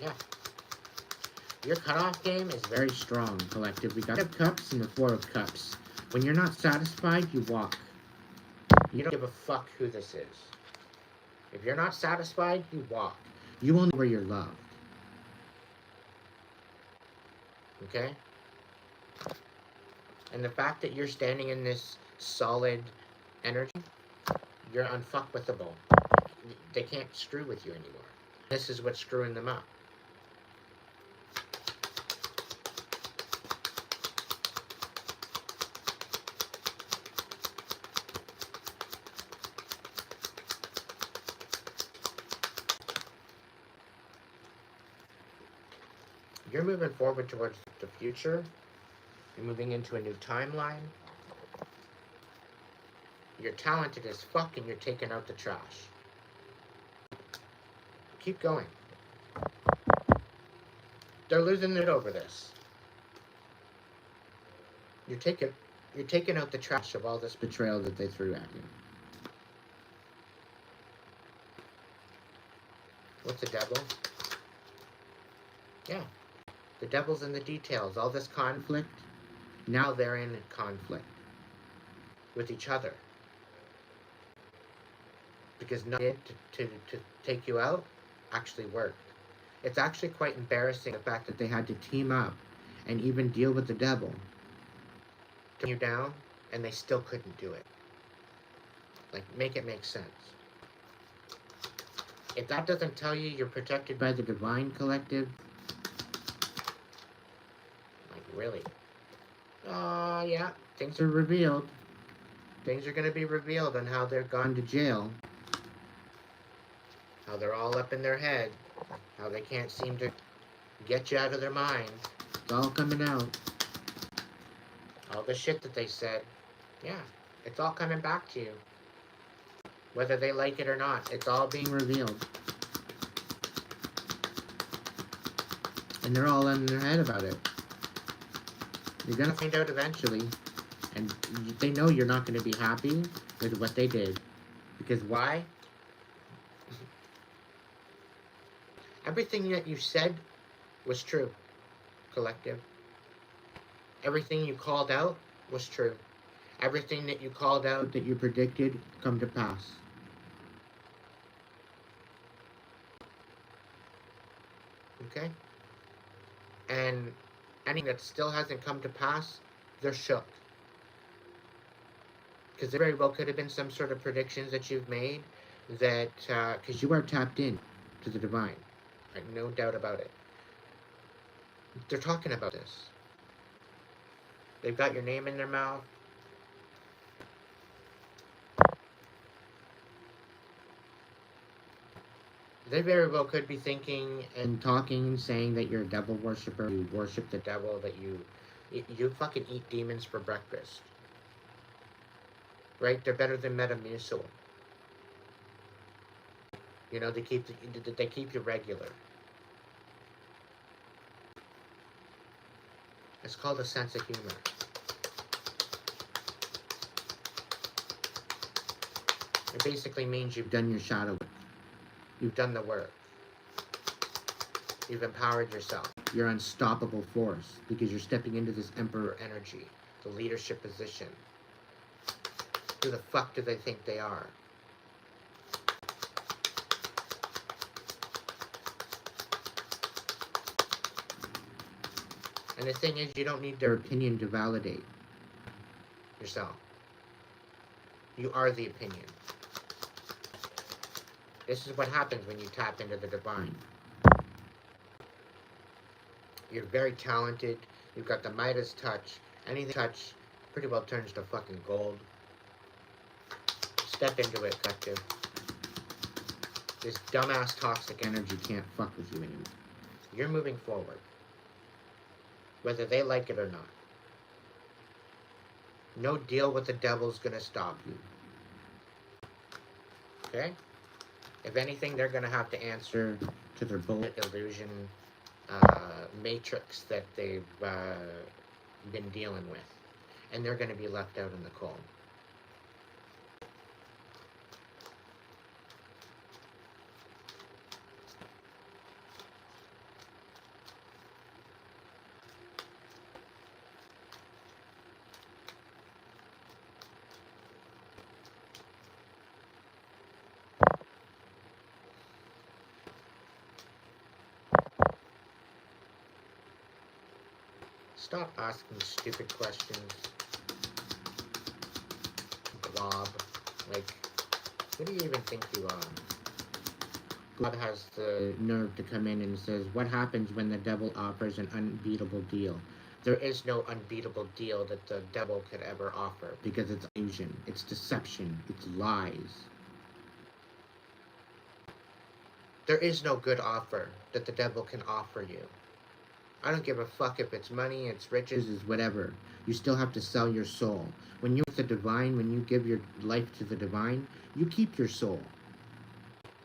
Yeah. Your cutoff game is very strong, collective. We got the Cups and the Four of Cups. When you're not satisfied, you walk. You don't give a fuck who this is. If you're not satisfied, you walk. You only where you're loved. Okay? And the fact that you're standing in this solid energy, you're unfuckwithable. They can't screw with you anymore. This is what's screwing them up. You're moving forward towards the future. You're moving into a new timeline. You're talented as fuck and you're taking out the trash. Keep going. They're losing it over this. You're taking out the trash of all this betrayal that they threw at you. What's the devil? Yeah. The devil's in the details. All this conflict, now they're in conflict with each other. Because nothing to take you out actually worked. It's actually quite embarrassing the fact that they had to team up and even deal with the devil. to bring you down, and they still couldn't do it. Like, make it make sense. If that doesn't tell you you're protected by the divine, collective, like, really? Yeah, things are revealed. Things are going to be revealed on how they're gone to jail. How they're all up in their head. How they can't seem to get you out of their mind. It's all coming out. All the shit that they said. Yeah, it's all coming back to you. Whether they like it or not, it's all being revealed. And they're all in their head about it. You're gonna find out eventually. And they know you're not gonna be happy with what they did. Because why? Everything that you said was true, collective. Everything you called out was true. Everything that you called out that you predicted come to pass. Okay? And anything that still hasn't come to pass, they're shook. Because there very well could have been some sort of predictions that you've made that, because you are tapped in to the divine. Right? No doubt about it. They're talking about this. They've got your name in their mouth. They very well could be thinking and talking and saying that you're a devil worshiper, you worship the devil, that you fucking eat demons for breakfast. Right? They're better than Metamucil. You know, they keep you regular. It's called a sense of humor. It basically means you've done your shadow work. You've done the work. You've empowered yourself. You're an unstoppable force because you're stepping into this emperor energy, the leadership position. Who the fuck do they think they are? And the thing is, you don't need their opinion to validate yourself. You are the opinion. This is what happens when you tap into the divine. You're very talented. You've got the Midas touch. Anything you touch pretty well turns to fucking gold. Step into it, collective. This dumbass toxic energy can't fuck with you anymore. You're moving forward. Whether they like it or not. No deal with the devil's gonna stop you. Okay? If anything, they're gonna have to answer to their bullet illusion matrix that they've been dealing with. And they're gonna be left out in the cold. Stop asking stupid questions. Glob. Like, who do you even think you are? Glob has the nerve to come in and says, what happens when the devil offers an unbeatable deal? There is no unbeatable deal that the devil could ever offer because it's illusion, it's deception, it's lies. There is no good offer that the devil can offer you. I don't give a fuck if it's money, it's riches, it's whatever. You still have to sell your soul. When you're with the divine, when you give your life to the divine, you keep your soul.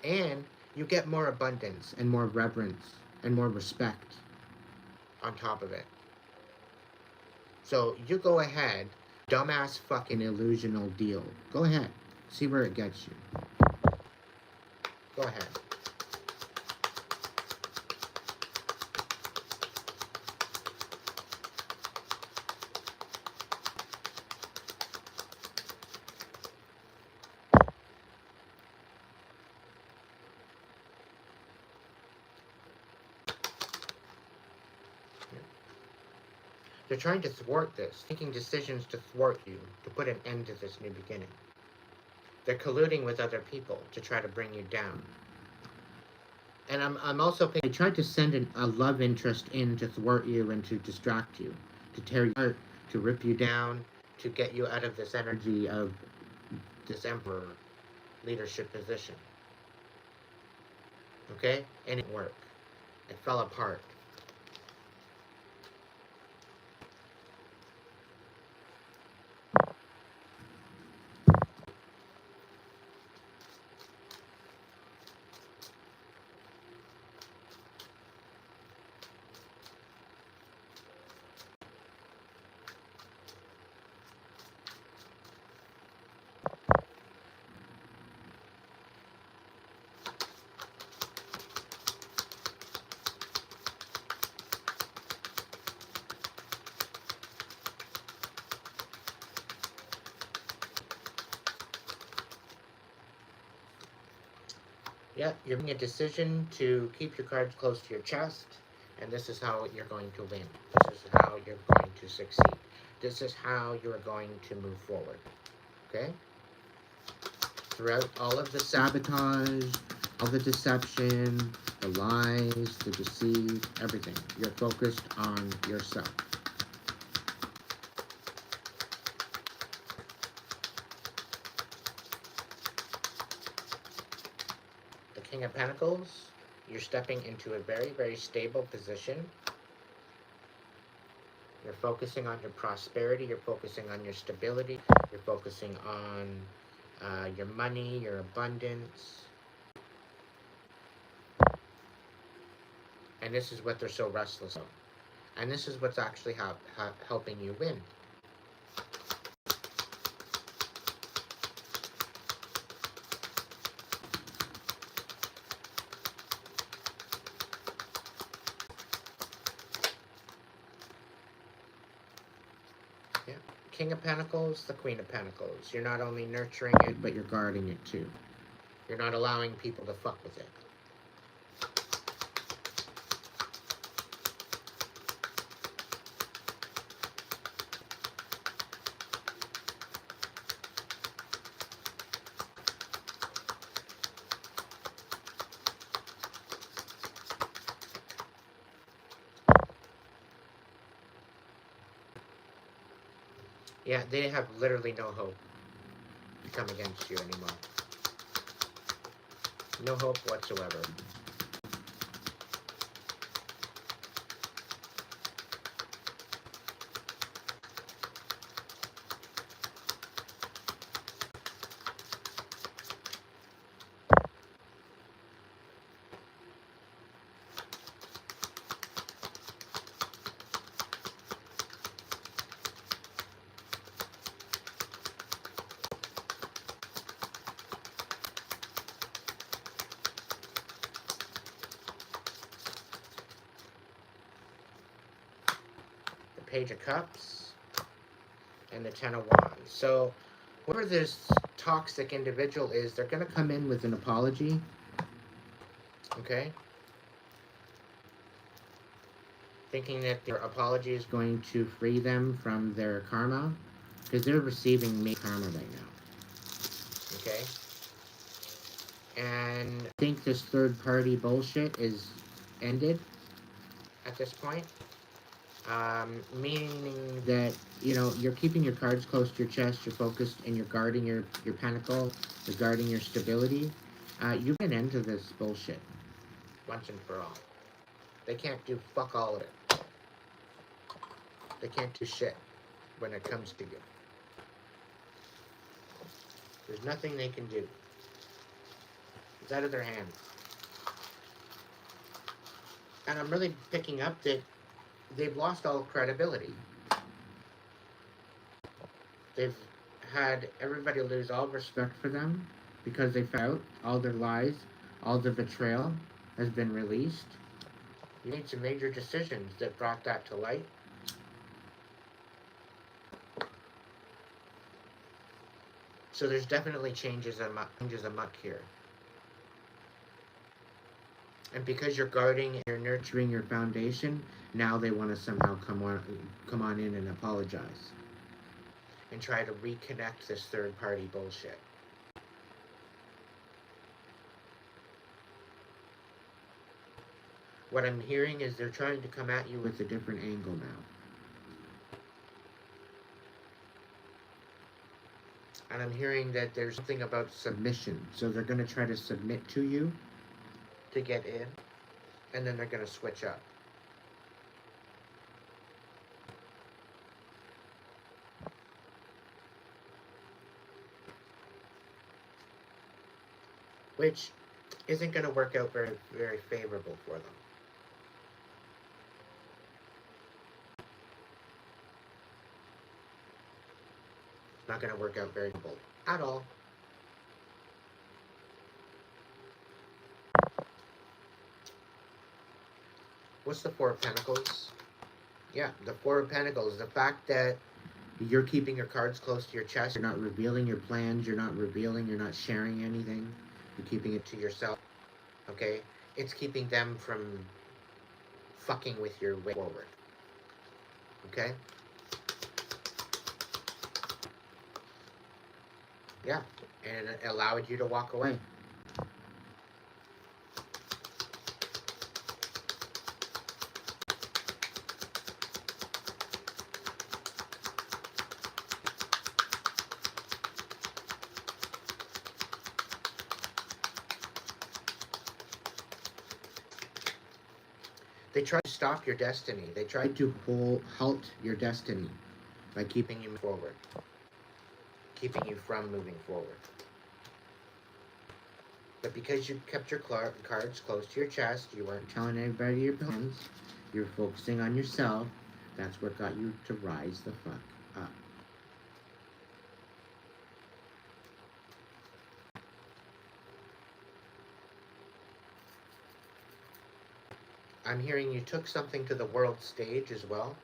And you get more abundance and more reverence and more respect on top of it. So you go ahead, dumbass fucking illusional deal. Go ahead. See where it gets you. Go ahead. They're trying to thwart this, making decisions to thwart you, to put an end to this new beginning. They're colluding with other people to try to bring you down. And I'm also they tried to send a love interest in to thwart you and to distract you, to tear you apart, to rip you down, to get you out of this energy of this emperor leadership position. Okay? And it didn't work. It fell apart. Yeah, you're making a decision to keep your cards close to your chest, and this is how you're going to win. This is how you're going to succeed. This is how you're going to move forward. Okay? Throughout all of the sabotage, all the deception, the lies, the deceit, everything, you're focused on yourself. The King of Pentacles, you're stepping into a very, very stable position. You're focusing on your prosperity, you're focusing on your stability, you're focusing on your money, your abundance. And this is what they're so restless about. And this is what's actually helping you win. Yeah. King of Pentacles, the Queen of Pentacles. You're not only nurturing it, but you're guarding it too. You're not allowing people to fuck with it. Yeah, they have literally no hope to come against you anymore. No hope whatsoever. Page of Cups, and the Ten of Wands. So, whoever this toxic individual is, they're going to come in with an apology. Okay? Thinking that their apology is going to free them from their karma. Because they're receiving me karma right now. Okay? And I think this third party bullshit is ended at this point. Meaning that, you know, you're keeping your cards close to your chest, you're focused, and you're guarding your pentacle, you're guarding your stability. You put an end to this bullshit once and for all. They can't do fuck all of it. They can't do shit when it comes to you. There's nothing they can do. It's out of their hands. And I'm really picking up that they've lost all credibility. They've had everybody lose all respect for them because they found all their lies, all the betrayal has been released. You made some major decisions that brought that to light. So there's definitely changes amok here. And because you're guarding and you're nurturing your foundation, Now they want to somehow come on in and apologize and try to reconnect this third party bullshit. What I'm hearing is they're trying to come at you with a different angle now. And I'm hearing that there's something about submission. So they're going to try to submit to you to get in, and then they're going to switch up. Which isn't going to work out very, very favorable for them. It's not going to work out very well at all. What's the Four of Pentacles? Yeah, the Four of Pentacles. The fact that you're keeping your cards close to your chest. You're not revealing your plans. You're not sharing anything. You're keeping it to yourself. Okay? It's keeping them from fucking with your way forward. Okay? Yeah. And it allowed you to walk away. They tried to stop your destiny. They tried to halt your destiny by keeping you forward. Keeping you from moving forward. But because you kept your cards close to your chest, you weren't telling anybody your plans, you were focusing on yourself, that's what got you to rise the fuck up. I'm hearing you took something to the world stage as well.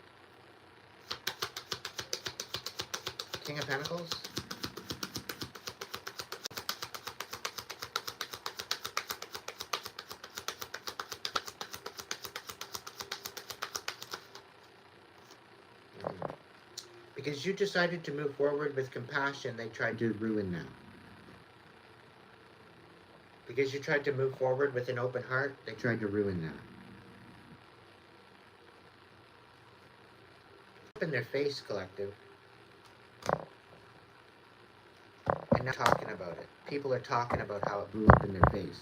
King of Pentacles. Because you decided to move forward with compassion, they tried to ruin that. Because you tried to move forward with an open heart, they tried to ruin that. In their face, collective. And not talking about it. People are talking about how it blew up in their face.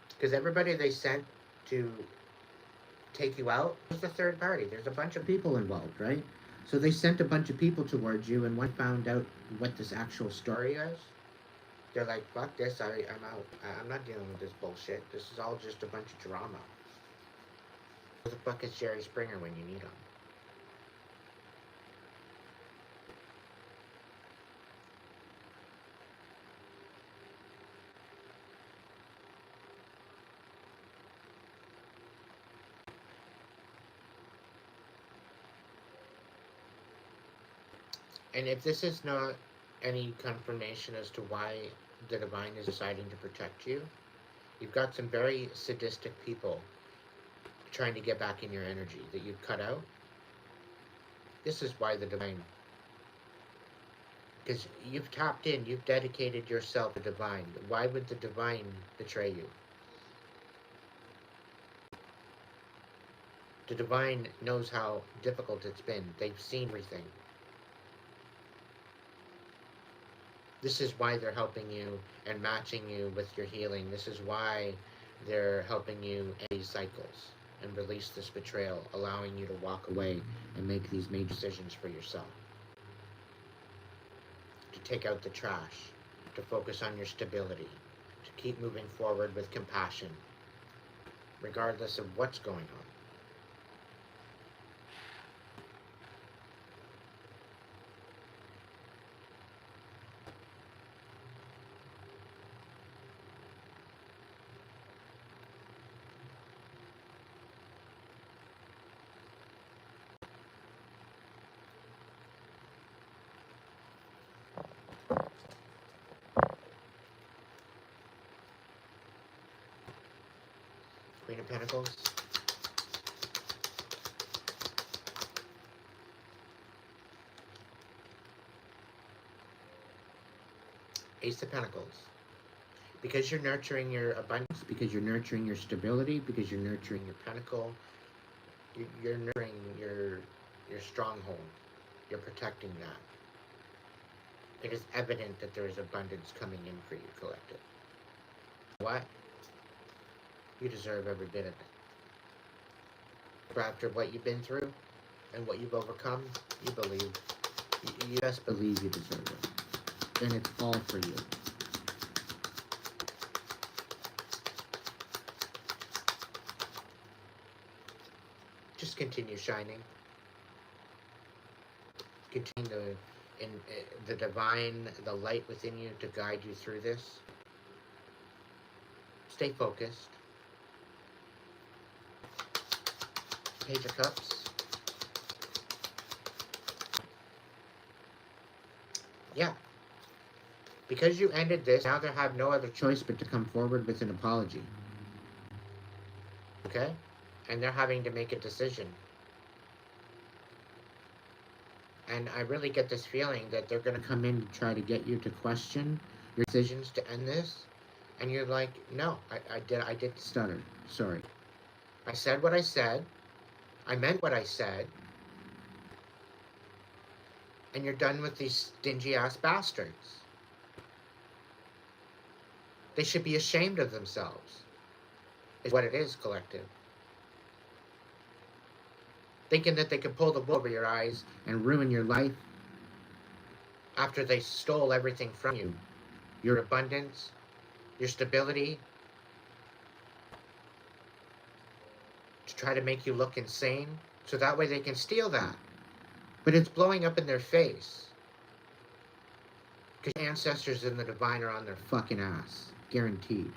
Because everybody they sent to take you out was the third party. There's a bunch of people involved, right? So they sent a bunch of people towards you, and when found out what this actual story is, they're like, fuck this, I'm out. I'm not dealing with this bullshit. This is all just a bunch of drama. Who the fuck is Jerry Springer when you need him? And if this is not any confirmation as to why the divine is deciding to protect you, you've got some very sadistic people trying to get back in your energy that you've cut out. This is why the divine, because you've tapped in, you've dedicated yourself to divine. Why would the divine betray you? The divine knows how difficult it's been. They've seen everything. This is why they're helping you and matching you with your healing. This is why they're helping you end these cycles and release this betrayal, allowing you to walk away and make these major decisions for yourself. To take out the trash, to focus on your stability, to keep moving forward with compassion, regardless of what's going on. Queen of Pentacles. Ace of Pentacles. Because you're nurturing your abundance, because you're nurturing your stability, because you're nurturing your pentacle, you're nurturing your stronghold. You're protecting that. It is evident that there is abundance coming in for you, collective. What? You deserve every bit of it. After what you've been through and what you've overcome, you believe. You just believe you deserve it. And it's all for you. Just continue shining. Continue the divine, the light within you to guide you through this. Stay focused. Page of Cups. Yeah. Because you ended this, now they have no other choice but to come forward with an apology. Okay? And they're having to make a decision. And I really get this feeling that they're going to come in to try to get you to question your decisions to end this. And you're like, no, I did stutter. Sorry. I said what I said. I meant what I said. And you're done with these stingy-ass bastards. They should be ashamed of themselves. Is what it is, collective. Thinking that they could pull the wool over your eyes and ruin your life after they stole everything from you. Your abundance, your stability, to try to make you look insane, so that way they can steal that. But it's blowing up in their face. Because your ancestors and the divine are on their fucking ass. Guaranteed.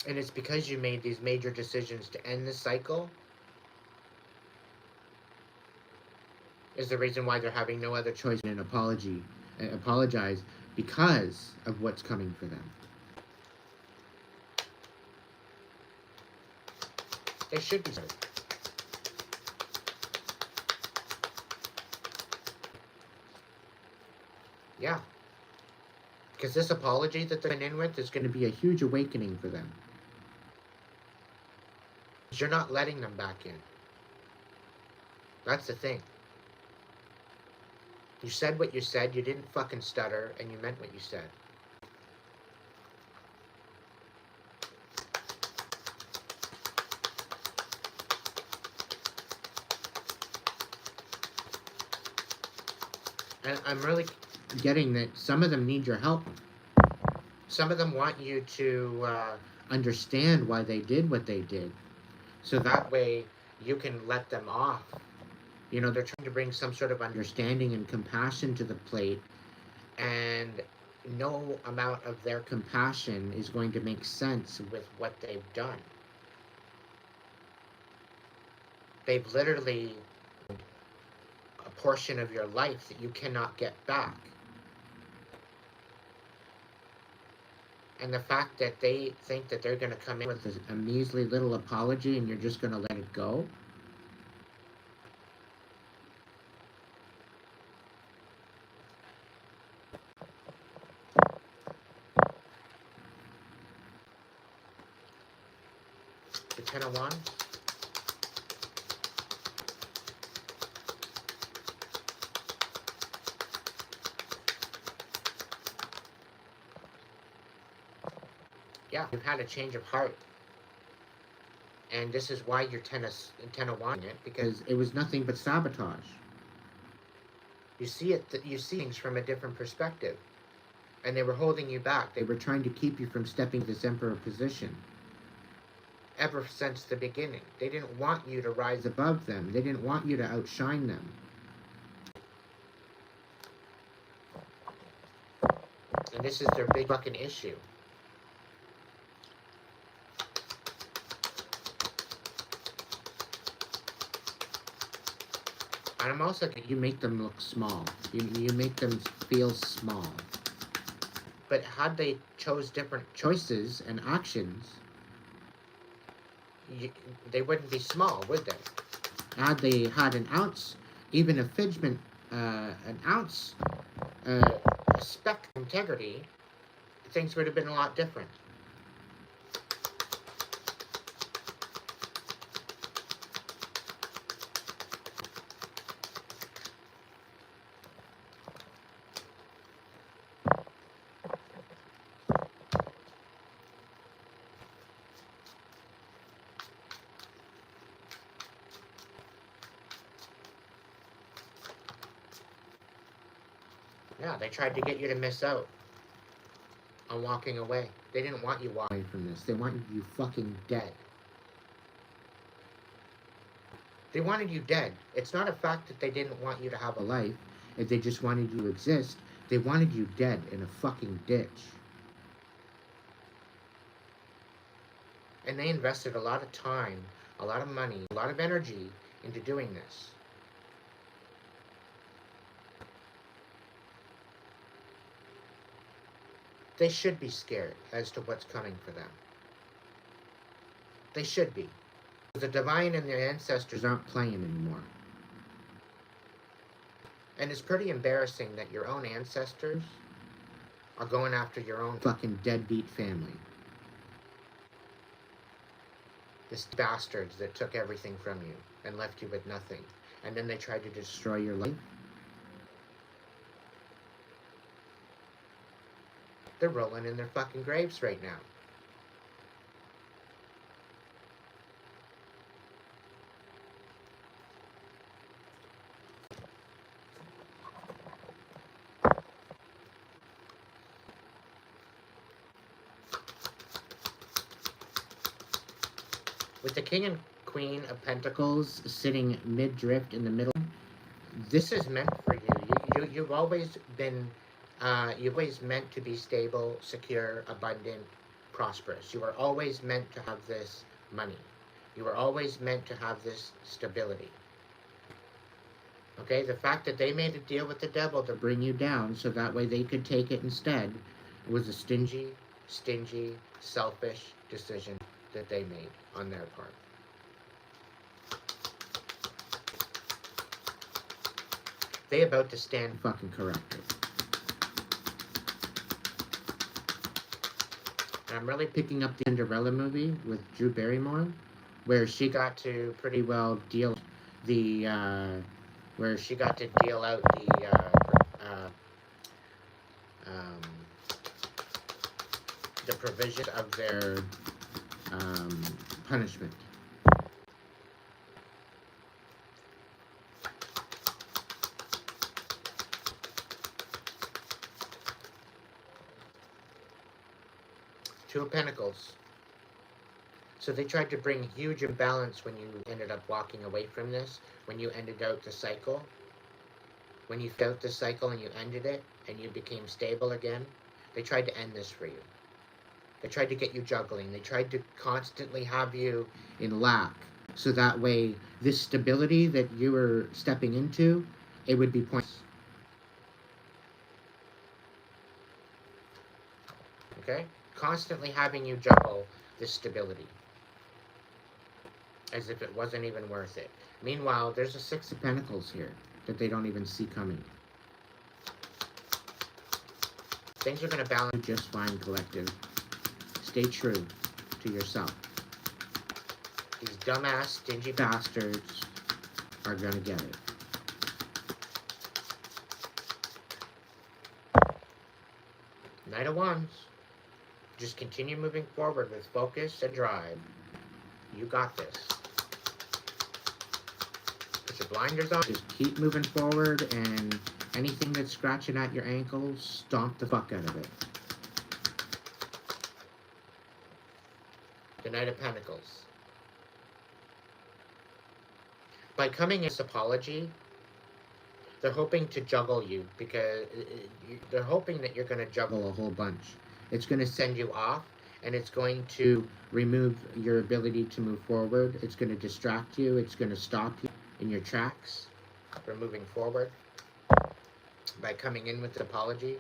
And it's because you made these major decisions to end this cycle is the reason why they're having no other choice than an apology. Apologize because of what's coming for them. They should be sorry. Yeah. Because this apology that they're in with is going to be a huge awakening for them. You're not letting them back in. That's the thing. You said what you said, you didn't fucking stutter, and you meant what you said. And I'm really getting that some of them need your help. Some of them want you to understand why they did what they did. So that way you can let them off. You know, they're trying to bring some sort of understanding and compassion to the plate. And no amount of their compassion is going to make sense with what they've done. They've literally a portion of your life that you cannot get back. And the fact that they think that they're going to come in with a measly little apology and you're just going to let it go. The 10 of Wands. Yeah, you've had a change of heart. And this is why you're 10 of Wands in it, because it was nothing but sabotage. You see it, you see things from a different perspective. And they were holding you back. They were trying to keep you from stepping to this Emperor position. Ever since the beginning. They didn't want you to rise above them. They didn't want you to outshine them. And this is their big fucking issue. And I'm also thinking you make them look small. You make them feel small. But had they chose different choices and actions, they wouldn't be small, would they? Had they had an ounce, even a fidget, an ounce a speck of integrity, things would have been a lot different. Yeah, they tried to get you to miss out on walking away. They didn't want you walking away from this. They wanted you fucking dead. They wanted you dead. It's not a fact that they didn't want you to have a life. If they just wanted you to exist, they wanted you dead in a fucking ditch. And they invested a lot of time, a lot of money, a lot of energy into doing this. They should be scared as to what's coming for them. They should be. The divine and their ancestors aren't playing anymore. And it's pretty embarrassing that your own ancestors are going after your own fucking deadbeat family. These bastards that took everything from you and left you with nothing. And then they tried to destroy your life. They're rolling in their fucking graves right now. With the King and Queen of Pentacles sitting mid-drift in the middle, this is meant for you. You've always been, you've always meant to be stable, secure, abundant, prosperous. You were always meant to have this money. You were always meant to have this stability. Okay, the fact that they made a deal with the devil to bring you down so that way they could take it instead was a stingy, selfish decision that they made on their part. They about to stand fucking corrected. And I'm really picking up the Cinderella movie with Drew Barrymore, where she got to pretty well deal the, where she got to deal out the provision of their punishment. Two of Pentacles. So they tried to bring huge imbalance when you ended up walking away from this, when you ended out the cycle. When you felt the cycle and you ended it, and you became stable again, they tried to end this for you. They tried to get you juggling. They tried to constantly have you in lack. So that way, this stability that you were stepping into, it would be pointless. Okay? Constantly having you juggle this stability. As if it wasn't even worth it. Meanwhile, there's a Six of Pentacles here that they don't even see coming. Things are going to balance just fine, collective. Stay true to yourself. These dumbass, stingy bastards are going to get it. Knight of Wands. Just continue moving forward with focus and drive. You got this. Put your blinders on. Just keep moving forward, and anything that's scratching at your ankles, stomp the fuck out of it. The Knight of Pentacles. By coming in this apology, they're hoping to juggle you, because they're hoping that you're going to juggle a whole bunch. It's going to send you off, and it's going to remove your ability to move forward. It's going to distract you. It's going to stop you in your tracks from moving forward by coming in with an apology.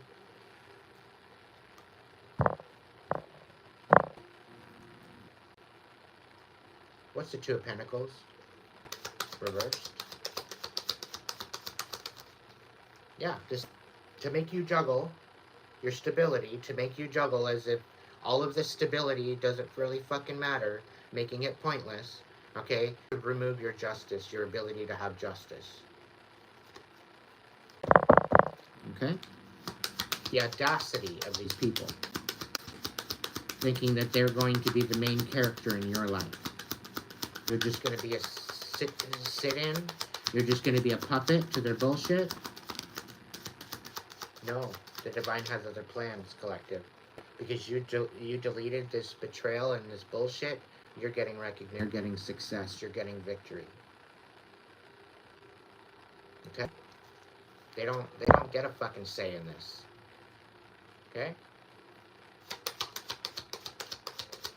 What's the Two of Pentacles? Reversed. Yeah, just to make you juggle your stability to make you juggle as if all of this stability doesn't really fucking matter, making it pointless, okay? Remove your justice, your ability to have justice. Okay? The audacity of these people, thinking that they're going to be the main character in your life. You're just going to be a sit-in? You're just going to be a puppet to their bullshit? No, the divine has other plans, collective. Because you deleted this betrayal and this bullshit, you're getting recognition, you're getting success, you're getting victory. Okay? They don't get a fucking say in this. Okay?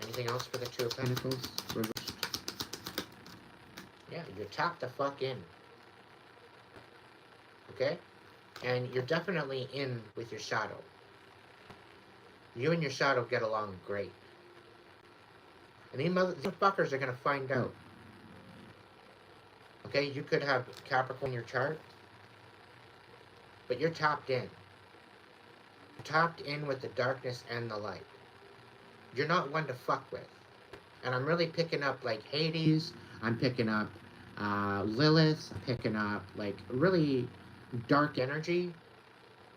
Anything else for the Two of Pentacles? Reversed. Yeah, you're tapped the fuck in. Okay? And you're definitely in with your shadow. You and your shadow get along great. And these motherfuckers are going to find out. Okay? You could have Capricorn in your chart, but you're tapped in. You're tapped in with the darkness and the light. You're not one to fuck with. And I'm really picking up like Hades. I'm picking up Lilith. I'm picking up like really dark energy.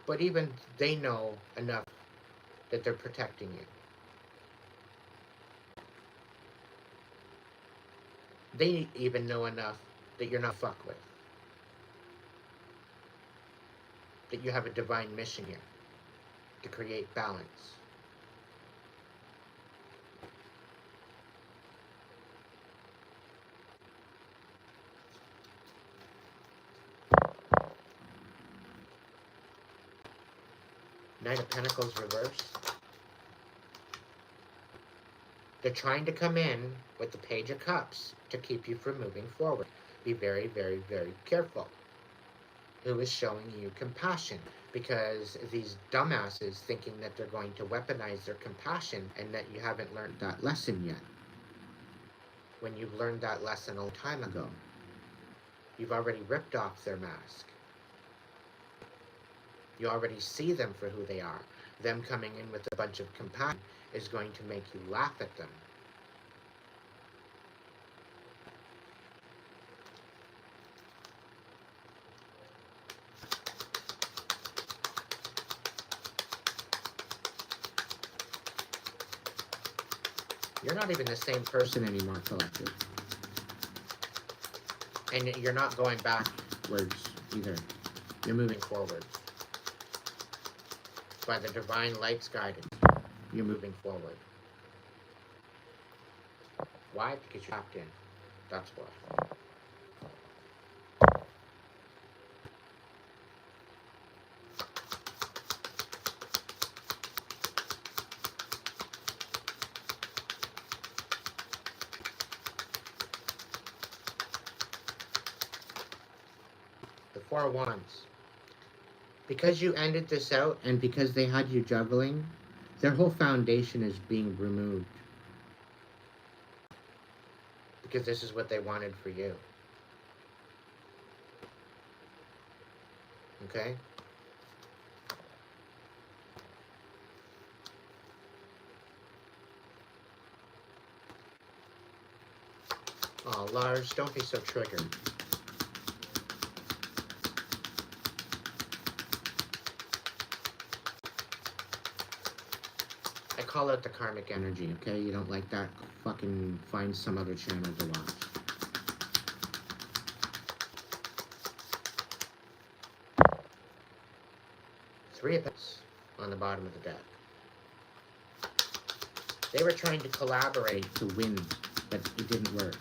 But even they know enough that they're protecting you. They even know enough that you're not fucked with. That you have a divine mission here to create balance. Knight of Pentacles reversed. They're trying to come in with the Page of Cups to keep you from moving forward. Be very, very, very careful. Who is showing you compassion? Because these dumbasses thinking that they're going to weaponize their compassion and that you haven't learned that lesson yet. When you've learned that lesson a long time ago. You've already ripped off their mask. You already see them for who they are. Them coming in with a bunch of compassion is going to make you laugh at them. You're not even the same person anymore, collective. And you're not going backwards either. You're moving forward. By the divine light's guidance, you're moving forward. Why? Because you're tapped in. That's why. The Four of Wands. Because you ended this out and because they had you juggling, their whole foundation is being removed. Because this is what they wanted for you. Okay? Oh, Lars, don't be so triggered. I call out the karmic energy, okay? You don't like that? Fucking find some other channel to watch. Three of Pentacles on the bottom of the deck. They were trying to collaborate to win, but it didn't work.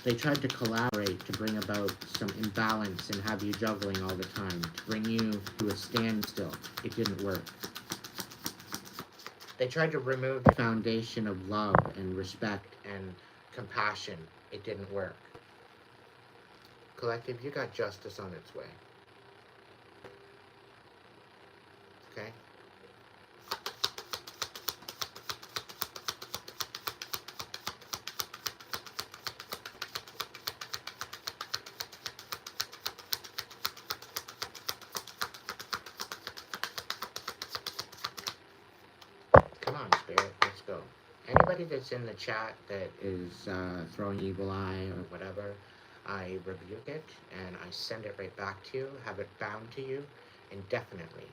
They tried to collaborate to bring about some imbalance and have you juggling all the time, to bring you to a standstill. It didn't work. They tried to remove the foundation of love and respect and compassion. It didn't work. Collective, you got justice on its way. Okay? Anybody that's in the chat that is throwing evil eye or whatever, I rebuke it and I send it right back to you, have it bound to you indefinitely.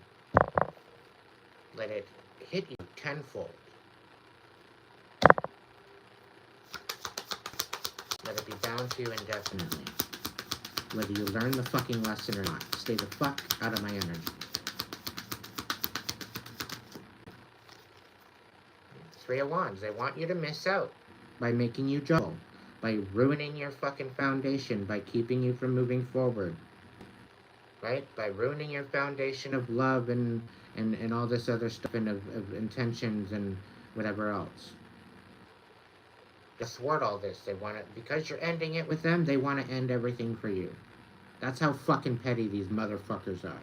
Let it hit you tenfold. Let it be bound to you indefinitely. Whether you learn the fucking lesson or not, stay the fuck out of my energy. 3 of Wands, they want you to miss out by making you juggle, by ruining your fucking foundation, by keeping you from moving forward. Right? By ruining your foundation of love and all this other stuff and of intentions and whatever else. To thwart all this, they want it, because you're ending it with them, they want to end everything for you. That's how fucking petty these motherfuckers are.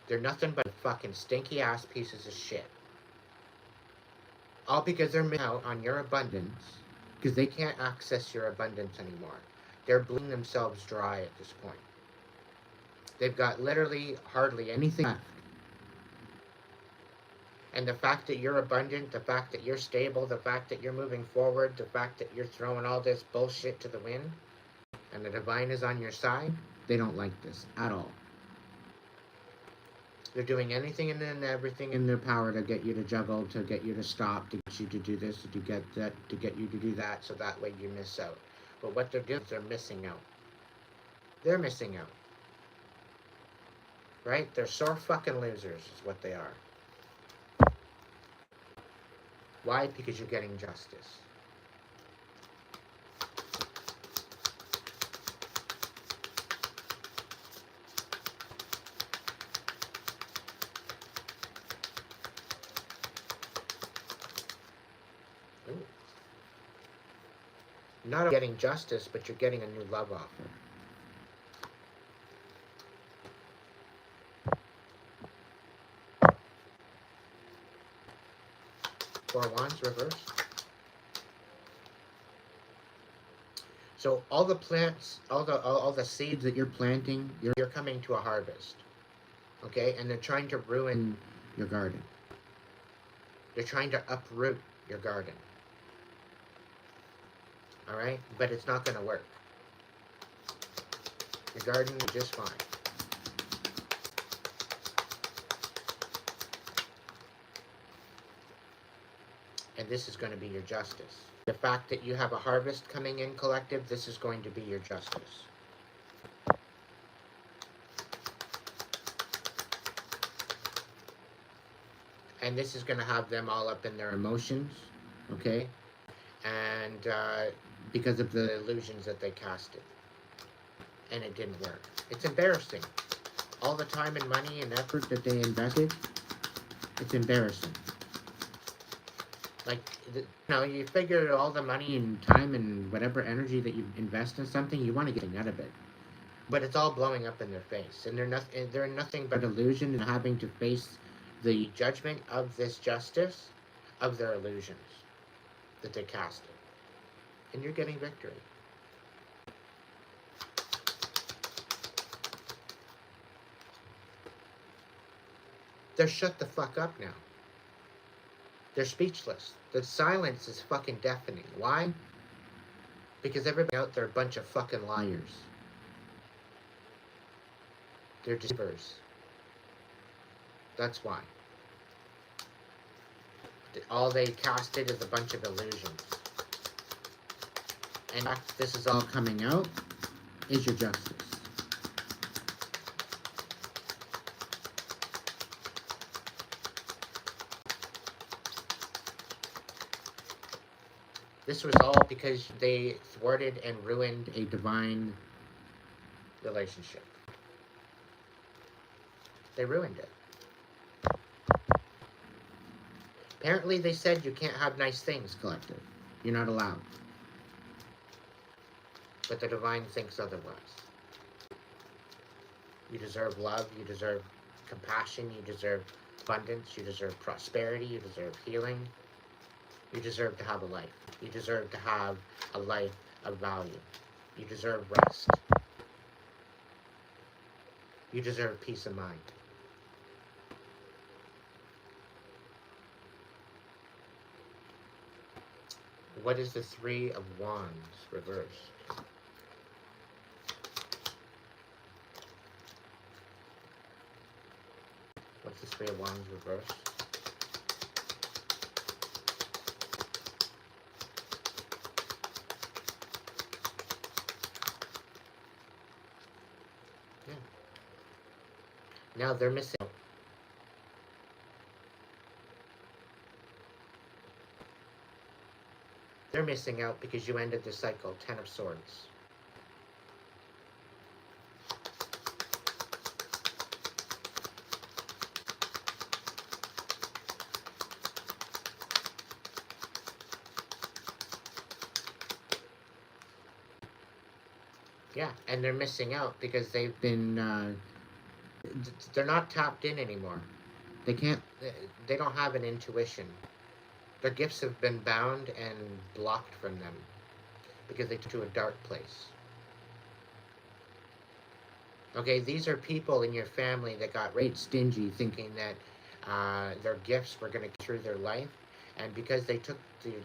They're nothing but fucking stinky ass pieces of shit. All because they're missing out on your abundance, because they can't access your abundance anymore. They're bleeding themselves dry at this point. They've got literally hardly anything left. And the fact that you're abundant, the fact that you're stable, the fact that you're moving forward, the fact that you're throwing all this bullshit to the wind, and the divine is on your side, they don't like this at all. They're doing anything and everything in their power to get you to juggle, to get you to stop, to get you to do this, to get that, to get you to do that, so that way you miss out. But what they're doing is they're missing out. They're missing out. Right? They're sore fucking losers is what they are. Why? Because you're getting justice. Ooh. Not getting justice, but you're getting a new love offer. Four of Wands reversed. So all the plants, all the seeds that you're planting, you're coming to a harvest. Okay? And they're trying to ruin your garden. They're trying to uproot your garden. Alright? But it's not going to work. Your garden is just fine. And this is going to be your justice. The fact that you have a harvest coming in, collective, this is going to be your justice. And this is going to have them all up in their emotions, okay? And because of the illusions that they casted. And it didn't work. It's embarrassing. All the time and money and effort that they invested, it's embarrassing. Like, you know, you figure all the money and time and whatever energy that you invest in something, you want to get out of it. But it's all blowing up in their face. And they're nothing but illusion and having to face the judgment of this justice of their illusions that they casted. And you're getting victory. They're shut the fuck up now. They're speechless. The silence is fucking deafening. Why? Because everybody out there are a bunch of fucking liars. They're deceivers. That's why. All they casted is a bunch of illusions. And this is all coming out is your justice. This was all because they thwarted and ruined a divine relationship. They ruined it. Apparently they said you can't have nice things, collective. You're not allowed. But the divine thinks otherwise. You deserve love, you deserve compassion, you deserve abundance, you deserve prosperity, you deserve healing. You deserve to have a life. You deserve to have a life of value. You deserve rest. You deserve peace of mind. What is the Three of Wands reversed? What's the Three of Wands reversed? Yeah. Now they're missing. They're missing out because you ended the cycle. Ten of Swords. Yeah, and they're missing out because they've been, they're not tapped in anymore. They can't, they don't have an intuition. Their gifts have been bound and blocked from them because they took to a dark place. Okay, these are people in your family that got rate stingy thinking that their gifts were going to get through their life. And because they took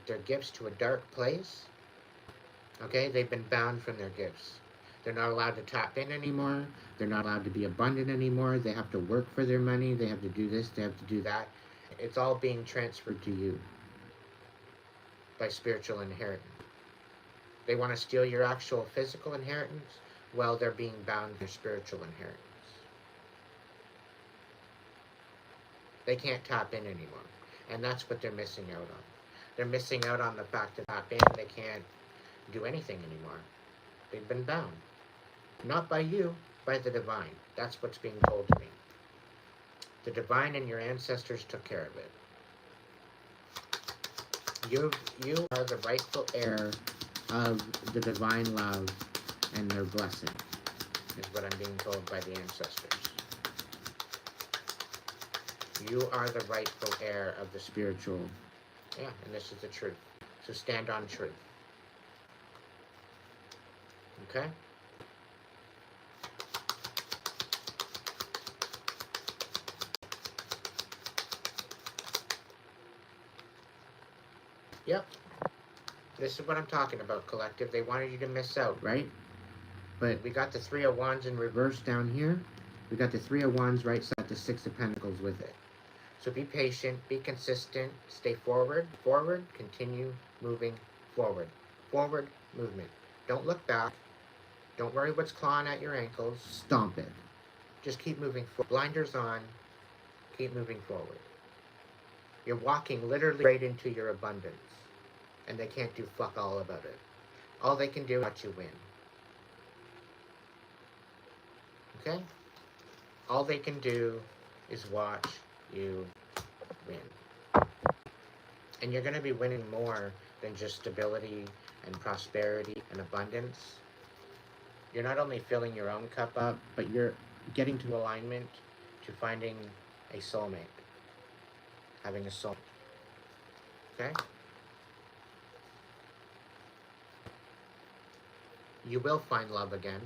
their gifts to a dark place, okay, they've been bound from their gifts. They're not allowed to tap in anymore. They're not allowed to be abundant anymore. They have to work for their money. They have to do this. They have to do that. It's all being transferred to you by spiritual inheritance. They want to steal your actual physical inheritance. Well, they're being bound to spiritual inheritance. They can't tap in anymore. And that's what they're missing out on. They're missing out on the fact that tap in, they can't do anything anymore. They've been bound. Not by you, by the divine. That's what's being told to me. The divine and your ancestors took care of it. You are the rightful heir of the divine love and their blessing, is what I'm being told by the ancestors. You are the rightful heir of the spiritual. Yeah, and this is the truth. So stand on truth. Okay? Yep. This is what I'm talking about, collective. They wanted you to miss out, right? But we got the Three of Wands in reverse down here. We got the Three of Wands right side, the Six of Pentacles with it. So be patient, be consistent, stay forward, continue moving forward. Forward movement. Don't look back. Don't worry what's clawing at your ankles. Stomp it. Just keep moving forward. Blinders on. Keep moving forward. You're walking literally right into your abundance. And they can't do fuck all about it. All they can do is watch you win. Okay? All they can do is watch you win. And you're going to be winning more than just stability and prosperity and abundance. You're not only filling your own cup up, but you're getting to alignment to finding a soulmate. Having a soulmate. Okay? You will find love again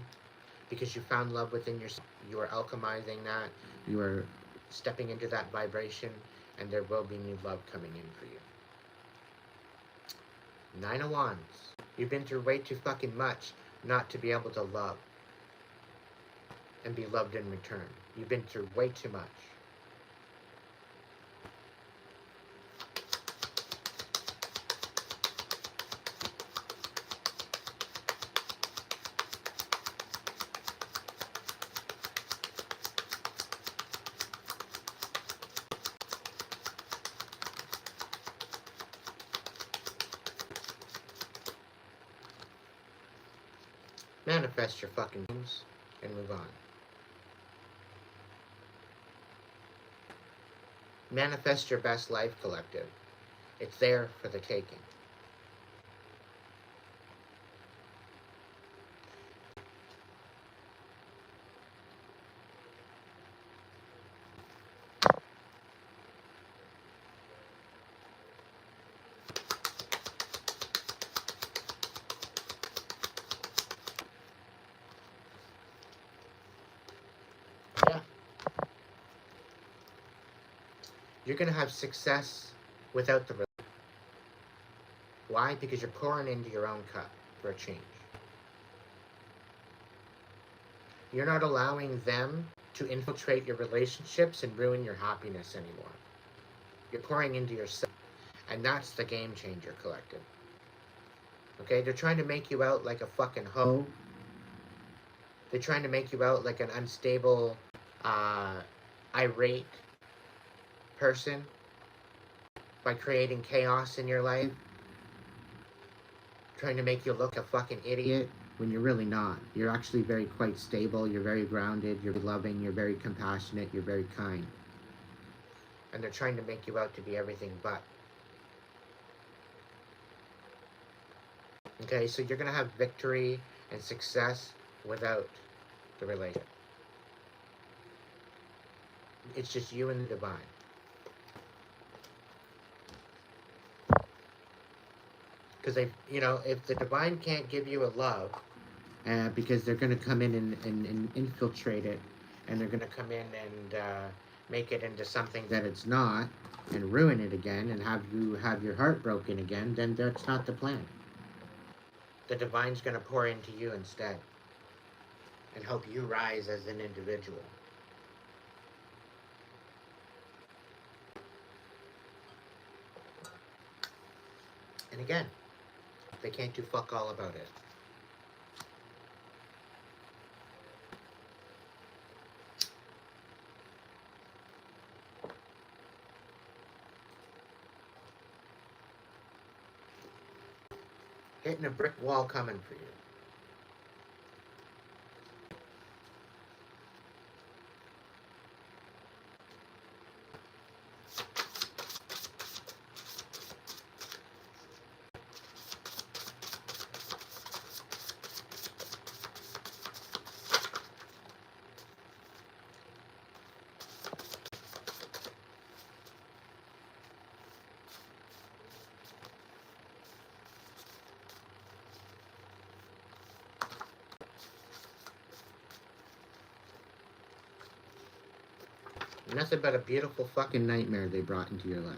because you found love within yourself. You are alchemizing that. You are stepping into that vibration, and there will be new love coming in for you. Nine of Wands. You've been through way too fucking much not to be able to love and be loved in return. You've been through way too much. Manifest your fucking dreams and move on. Manifest your best life, collective. It's there for the taking. Yeah. You're going to have success without the Why? Because you're pouring into your own cup for a change. You're not allowing them to infiltrate your relationships and ruin your happiness anymore. You're pouring into yourself. And that's the game changer, collective. Okay? They're trying to make you out like a fucking hoe. They're trying to make you out like an unstable, irate person by creating chaos in your life. Trying to make you look a fucking idiot when you're really not. You're actually very quite stable. You're very grounded. You're loving. You're very compassionate. You're very kind. And they're trying to make you out to be everything but. Okay, so you're going to have victory and success without the relationship. It's just you and the divine. Because if the divine can't give you a love, because they're going to come in and infiltrate it, and they're going to come in and make it into something that it's not, and ruin it again, and have you have your heart broken again, then that's not the plan. The divine's going to pour into you instead, and help you rise as an individual. And again, they can't do fuck all about it. Hitting a brick wall coming for you. Nothing but a beautiful fucking nightmare they brought into your life.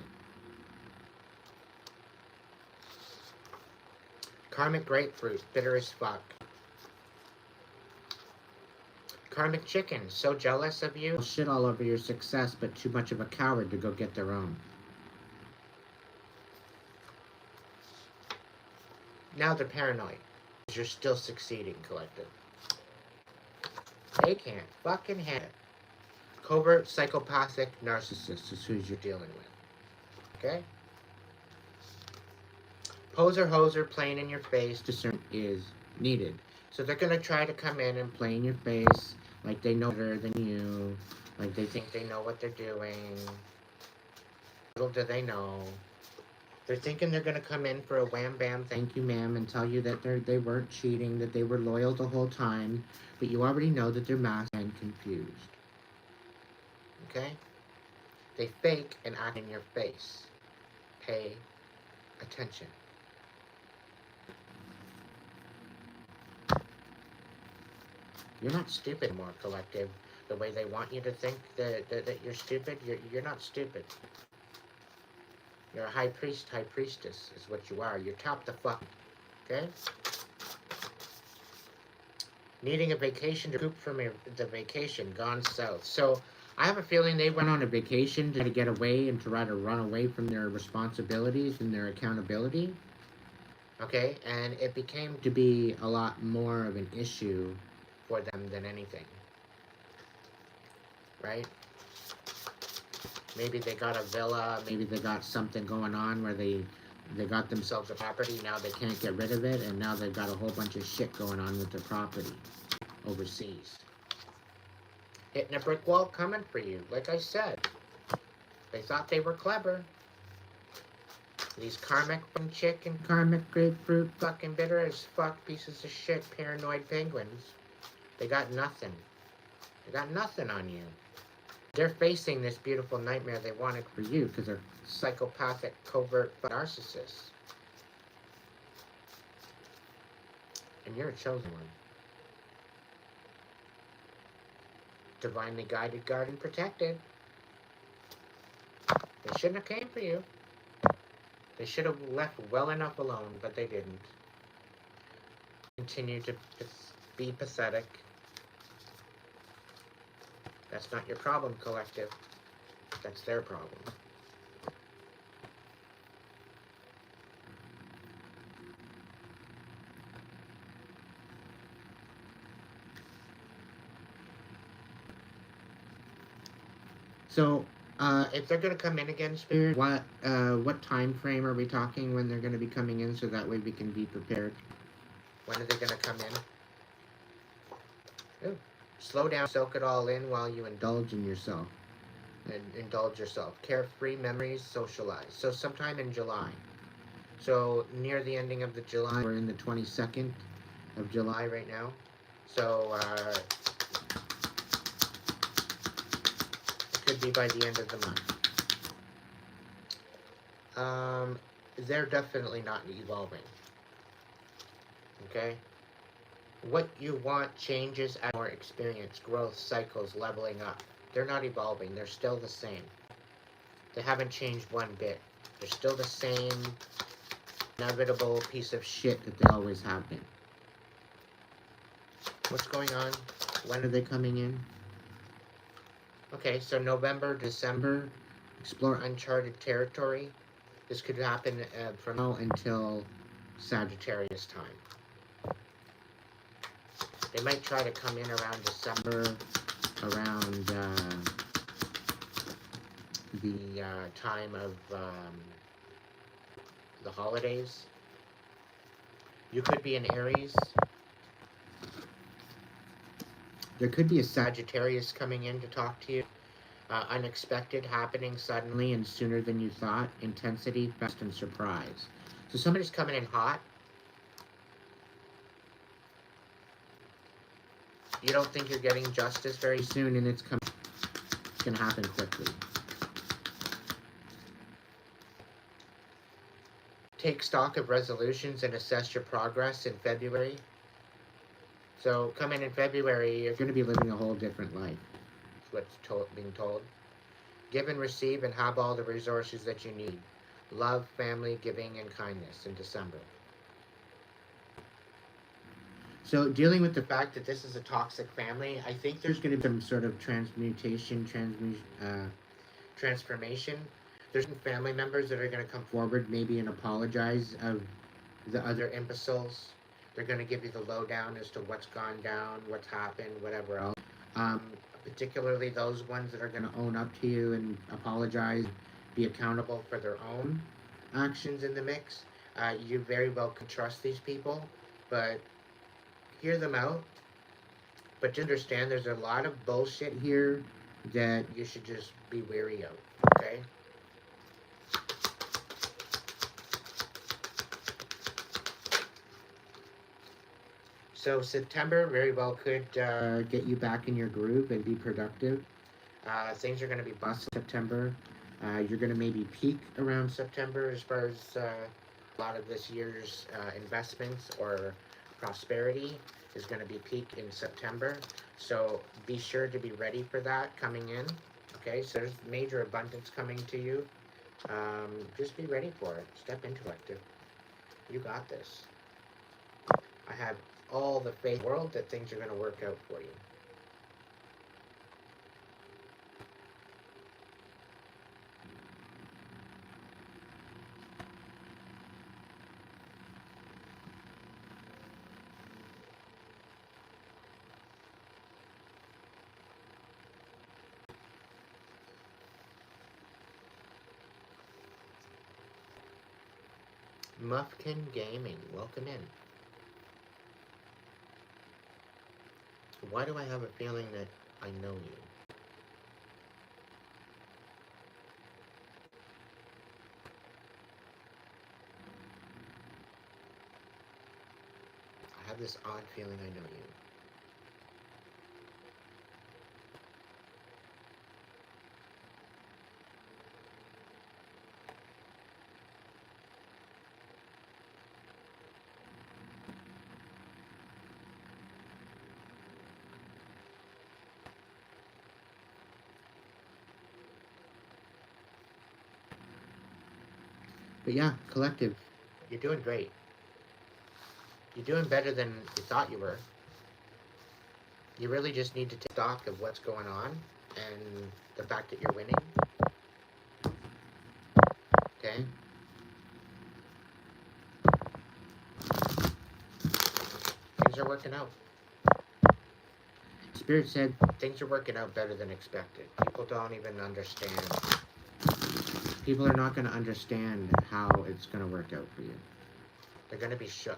Karmic grapefruit, bitter as fuck. Karmic chicken, so jealous of you. Shit all over your success, but too much of a coward to go get their own. Now they're paranoid. Because you're still succeeding, collective. They can't fucking handle it. Covert, psychopathic, narcissist is who you're dealing with. Okay? Poser, hoser, playing in your face, discernment is needed. So they're going to try to come in and play in your face like they know better than you, like they think they know what they're doing. Little do they know. They're thinking they're going to come in for a wham bam thank you ma'am and tell you that they weren't cheating, that they were loyal the whole time, but you already know that they're masked and confused. Okay? They fake and act in your face. Pay attention. You're not stupid anymore, collective. The way they want you to think that you're stupid, you're not stupid. You're a high priest, high priestess is what you are. You're top the fuck. Okay? Needing a vacation to recoup from the vacation, gone south. So, I have a feeling they went on a vacation to get away and to try to run away from their responsibilities and their accountability. Okay? And it became to be a lot more of an issue for them than anything. Right? Maybe they got a villa, maybe they got something going on where they got themselves a property, now they can't get rid of it, and now they've got a whole bunch of shit going on with their property overseas. Hitting a brick wall coming for you, like I said. They thought they were clever. These karmic chicken, karmic grapefruit, fucking bitter as fuck pieces of shit, paranoid penguins. They got nothing. They got nothing on you. They're facing this beautiful nightmare they wanted for you because they're psychopathic, covert narcissists. And you're a chosen one. Divinely guided, guarded, protected. They shouldn't have came for you. They should have left well enough alone, but they didn't. Continue to be pathetic. That's not your problem, collective. That's their problem. So, if they're going to come in again, Spirit, what time frame are we talking when they're going to be coming in, so that way we can be prepared? When are they going to come in? Ooh. Slow down, soak it all in while you indulge in yourself. And indulge yourself. Carefree memories, socialize. So sometime in July. So near the ending of the July, we're in the 22nd of July right now. So it could be by the end of the month. They're definitely not evolving. Okay? What you want changes as more experience, growth, cycles, leveling up. They're not evolving. They're still the same. They haven't changed one bit. They're still the same inevitable piece of shit that they always have been. What's going on? When are they coming in? Okay, so November, December, explore uncharted territory. This could happen from now until Sagittarius time. They might try to come in around December, around the time of the holidays. You could be an Aries. There could be a Sagittarius coming in to talk to you. Unexpected, happening suddenly and sooner than you thought. Intensity, fast, and surprise. So somebody's coming in hot. You don't think you're getting justice very soon, and it's going to happen quickly. Take stock of resolutions and assess your progress in February. So come in February, you're going to be living a whole different life. That's what's being told. Give and receive and have all the resources that you need. Love, family, giving, and kindness in December. So dealing with the fact that this is a toxic family, I think there's going to be some sort of transformation. There's some family members that are going to come forward maybe and apologize of the other imbeciles. They're going to give you the lowdown as to what's gone down, what's happened, whatever else. Particularly those ones that are going to own up to you and apologize, be accountable for their own actions in the mix. You very well can trust these people, but hear them out. But to understand, there's a lot of bullshit here that you should just be wary of, okay? So September very well could get you back in your groove and be productive. Things are going to be busted in September. You're going to maybe peak around September as far as a lot of this year's investments or prosperity is going to be peak in September. So be sure to be ready for that coming in. Okay, so there's major abundance coming to you. Just be ready for it. Step into it. You got this. I have all the faith in the world that things are going to work out for you. Muffkin Gaming, welcome in. Why do I have a feeling that I know you? I have this odd feeling I know you. But yeah, collective, you're doing great. You're doing better than you thought you were. You really just need to take stock of what's going on and the fact that you're winning. Okay? Things are working out. Spirit said things are working out better than expected. People don't even understand. People are not going to understand how it's going to work out for you. They're going to be shook.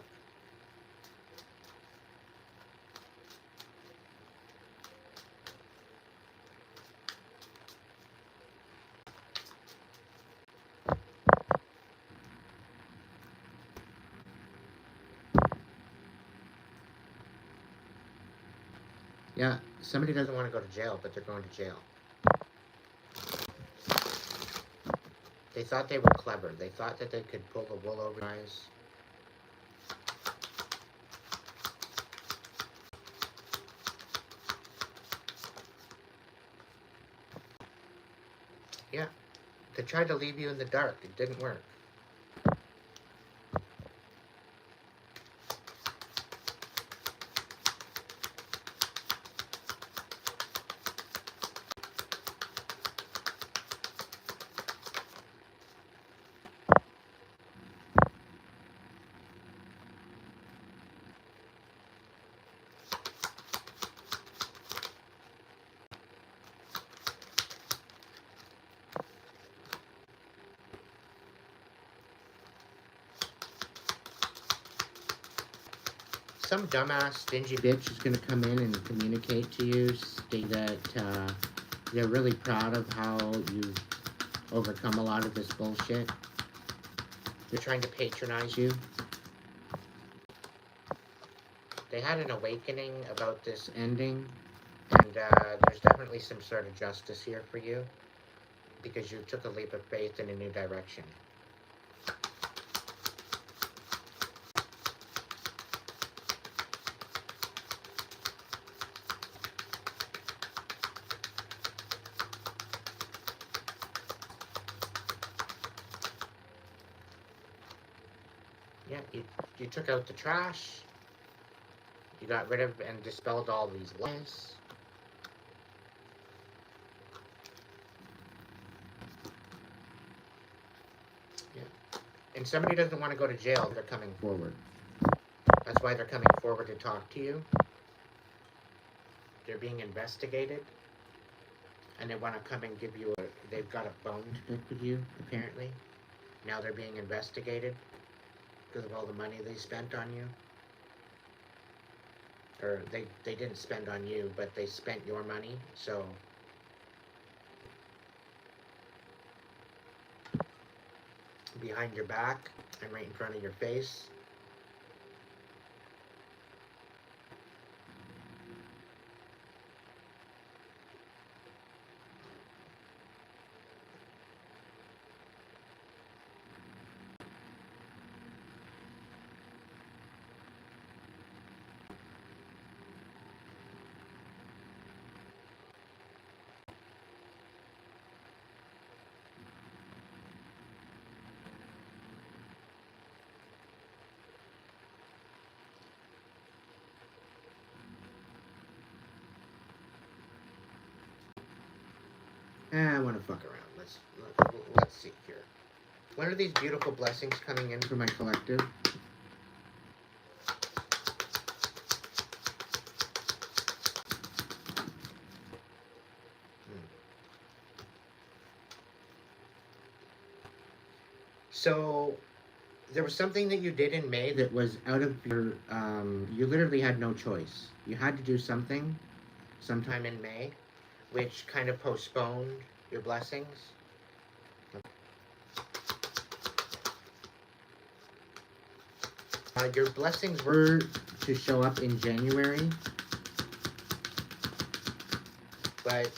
Yeah, somebody doesn't want to go to jail, but they're going to jail. They thought they were clever. They thought that they could pull the wool over your eyes. Yeah, they tried to leave you in the dark. It didn't work. Some dumbass, stingy bitch is going to come in and communicate to you, say that they're really proud of how you've overcome a lot of this bullshit. They're trying to patronize you. They had an awakening about this ending, and there's definitely some sort of justice here for you, because you took a leap of faith in a new direction. Yeah, you took out the trash. You got rid of and dispelled all these lies. Yeah. And somebody doesn't want to go to jail, they're coming forward. That's why they're coming forward to talk to you. They're being investigated. And they want to come and give you they've got a bone to pick with you, apparently. Now they're being investigated because of all the money they spent on you. Or they didn't spend on you, but they spent your money, so behind your back and right in front of your face. I want to fuck around. Let's see here. What are these beautiful blessings coming in for my collective? So, there was something that you did in May that was out of your, you literally had no choice. You had to do something sometime in May, which kind of postponed your blessings. Your blessings were to show up in January, but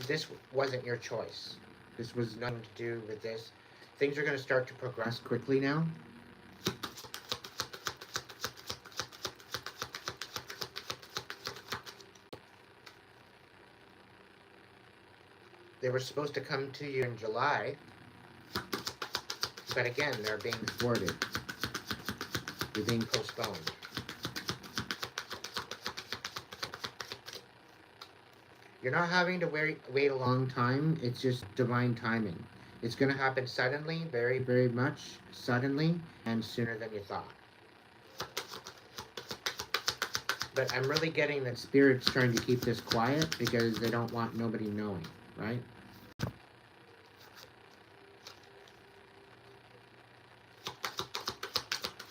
this wasn't your choice. This was nothing to do with this. Things are going to start to progress quickly now. They were supposed to come to you in July, But again, they're being thwarted. They're being postponed. You're not having to wait a long time. It's just divine timing. It's going to happen suddenly, very, very much suddenly, and sooner than you thought. But I'm really getting that Spirit's trying to keep this quiet because they don't want nobody knowing, right?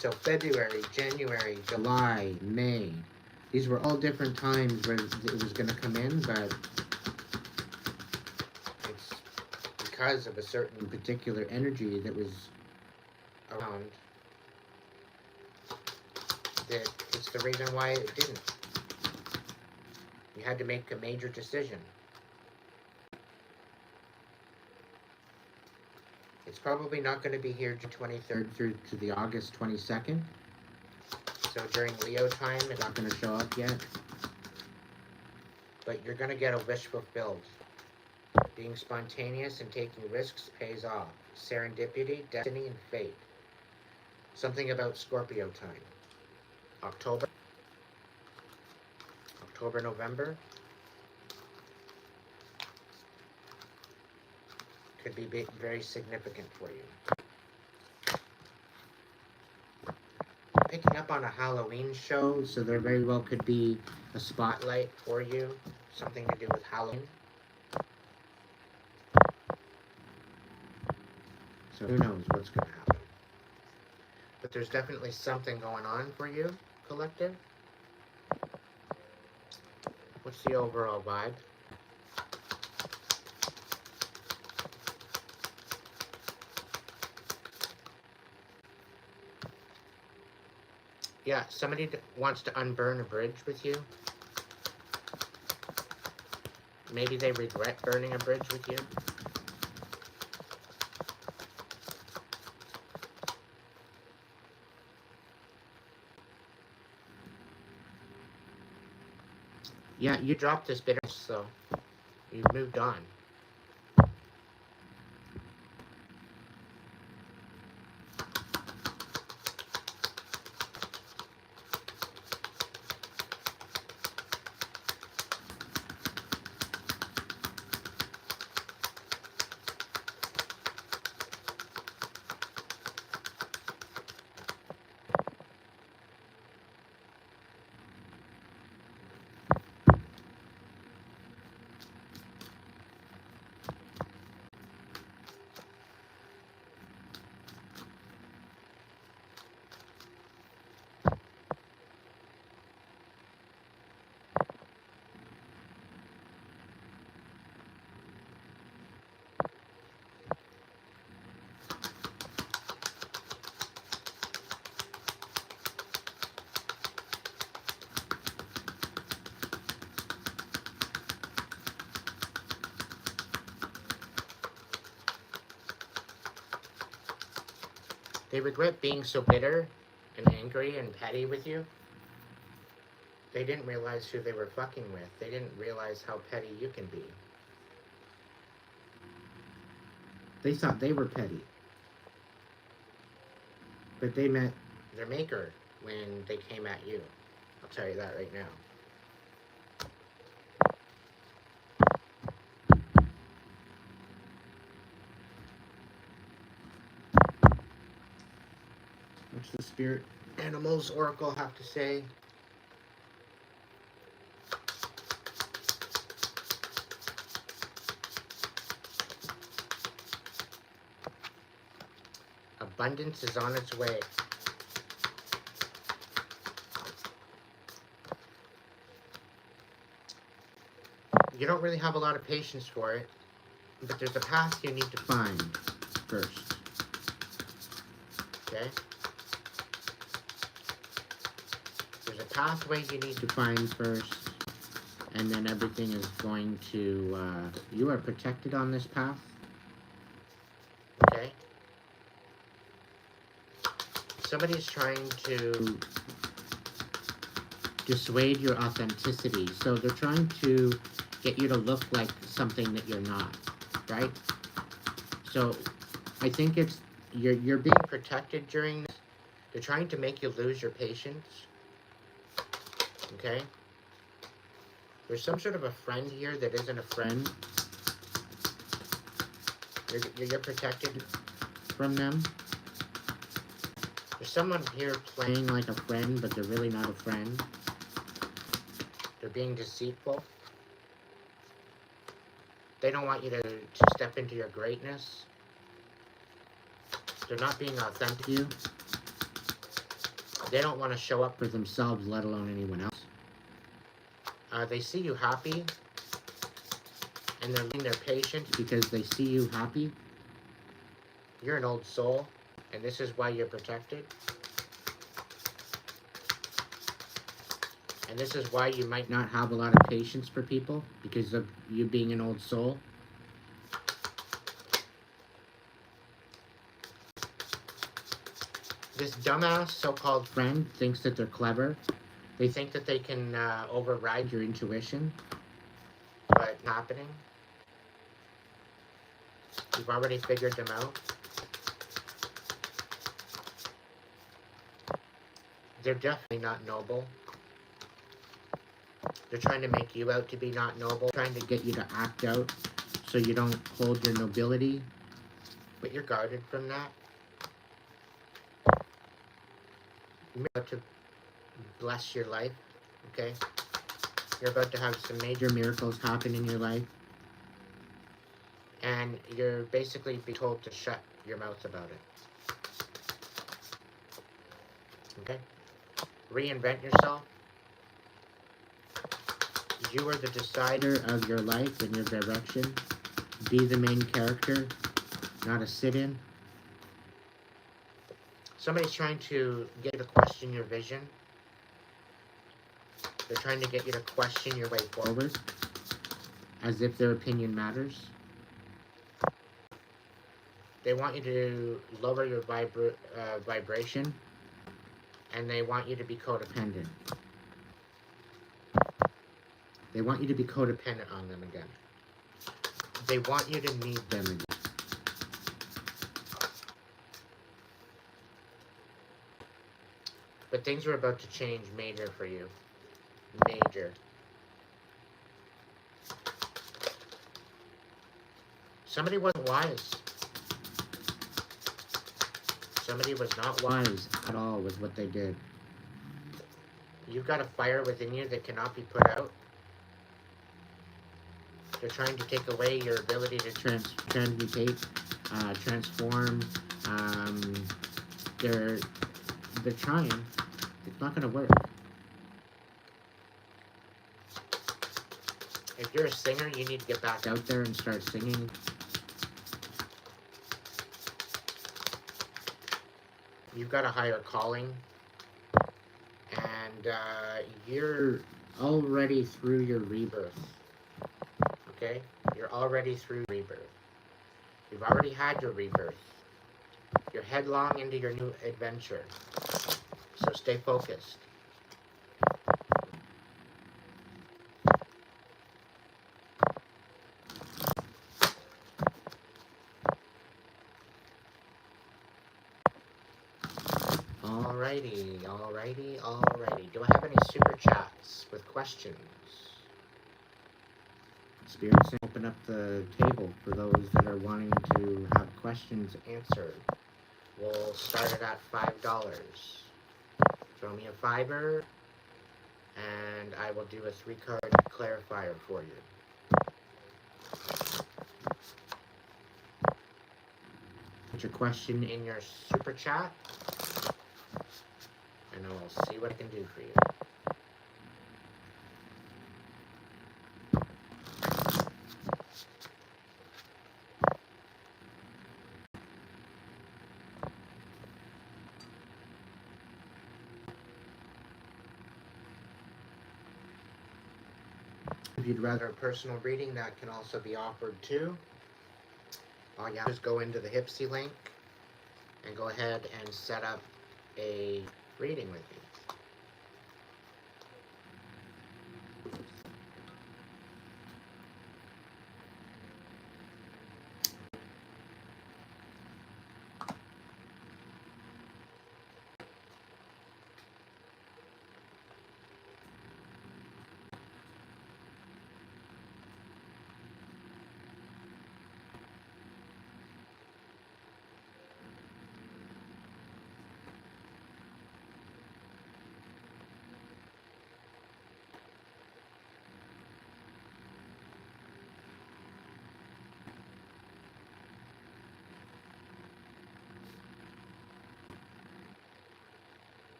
So February, January, July, May. These were all different times where it was going to come in, but it's because of a certain particular energy that was around that it's the reason why it didn't. You had to make a major decision. It's probably not going to be here June 23rd through to the August 22nd. So during Leo time, it's not going to show up yet. But you're going to get a wish fulfilled. Being spontaneous and taking risks pays off. Serendipity, destiny, and fate. Something about Scorpio time. October, November. Could be very significant for you. Picking up on a Halloween show, so there very well could be a spotlight for you. Something to do with Halloween. So who knows what's going to happen. But there's definitely something going on for you, collective. What's the overall vibe? Yeah, somebody wants to unburn a bridge with you. Maybe they regret burning a bridge with you. Yeah, you dropped this bitterness, so you've moved on. They regret being so bitter and angry and petty with you. They didn't realize who they were fucking with. They didn't realize how petty you can be. They thought they were petty. But they met their maker when they came at you. I'll tell you that right now. What's the spirit animals oracle have to say? Abundance is on its way. You don't really have a lot of patience for it, but there's a path you need to find first. Okay? There's a pathway you need to find first, and then everything is going to, you are protected on this path. Okay? Somebody's trying to dissuade your authenticity. So they're trying to get you to look like something that you're not, right? So I think it's you're being protected during this. They're trying to make you lose your patience. Okay? There's some sort of a friend here that isn't a friend. You're protected from them. There's someone here playing like a friend, but they're really not a friend. They're being deceitful. They don't want you to step into your greatness. They're not being authentic to you. They don't want to show up for themselves, let alone anyone else. They see you happy, and they're losing their patience because they see you happy. You're an old soul, and this is why you're protected. And this is why you might not have a lot of patience for people, because of you being an old soul. This dumbass so-called friend thinks that they're clever. They think that they can override your intuition, but it's not happening. You've already figured them out. They're definitely not noble. They're trying to make you out to be not noble, trying to get you to act out so you don't hold your nobility, but you're guarded from that. You're about to bless your life, okay? You're about to have some major miracles happen in your life, and you're basically being told to shut your mouth about it, okay? Reinvent yourself. You are the decider of your life and your direction. Be the main character, not a sit-in. Somebody's trying to get you to question your vision. They're trying to get you to question your way forward, as if their opinion matters. They want you to lower your vibration, and they want you to be codependent. They want you to be codependent on them again. They want you to need them again. But things are about to change major for you. Major. Somebody wasn't wise. Somebody was not wise at all with what they did. You've got a fire within you that cannot be put out. They're trying to take away your ability to transmutate, transform. They're trying. It's not going to work. If you're a singer, you need to get back out there and start singing. You've got a higher calling. And you're already through your rebirth. Okay? You're already through rebirth. You've already had your rebirth. You're headlong into your new adventure. So stay focused. Alrighty. Do I have any super chats with questions? Spirits, open up the table for those that are wanting to have questions answered. We'll start it at $5. Throw me a $5, and I will do a 3-card clarifier for you. Put your question in your super chat, and I'll see what I can do for you. If you'd rather a personal reading, that can also be offered too. All you have to do is go into the Hipsy link and go ahead and set up a reading with me.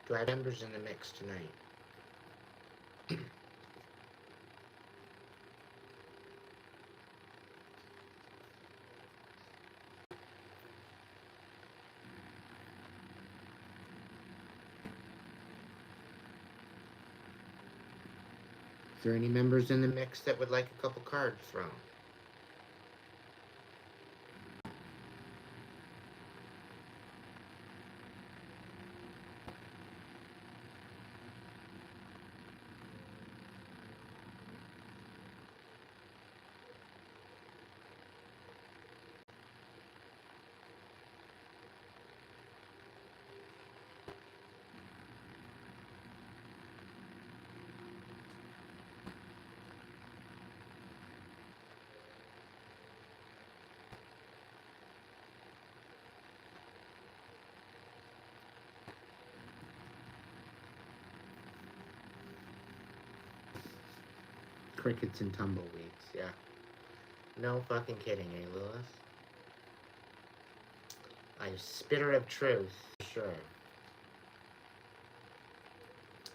Do I have members in the mix tonight? Is there any members in the mix that would like a couple cards thrown? Crickets and tumbleweeds, yeah. No fucking kidding, eh, Lilith? I'm spitter of truth, sure.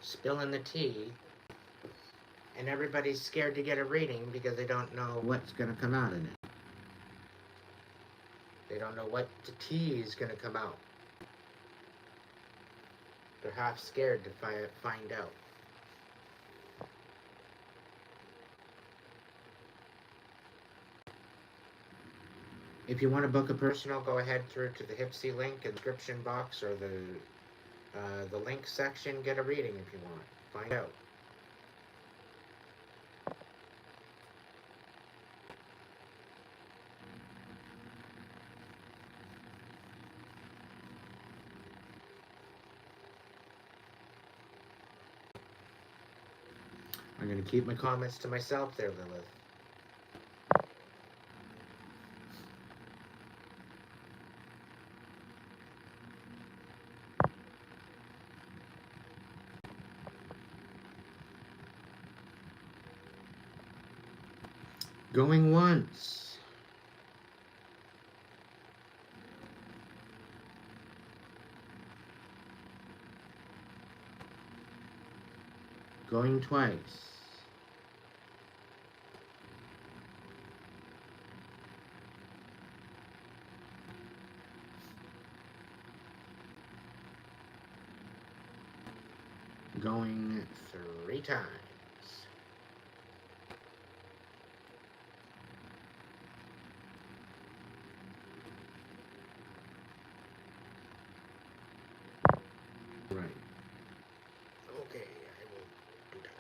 Spilling the tea, and everybody's scared to get a reading because they don't know what's going to come out in it. They don't know what the tea is going to come out. They're half scared to find out. If you want to book a personal, go ahead through to the Hipsy link in the description box or the link section. Get a reading if you want. Find out. I'm going to keep my comments to myself there, Lilith. Going once. Going twice. Going 3 times. Right. Okay, I will do that.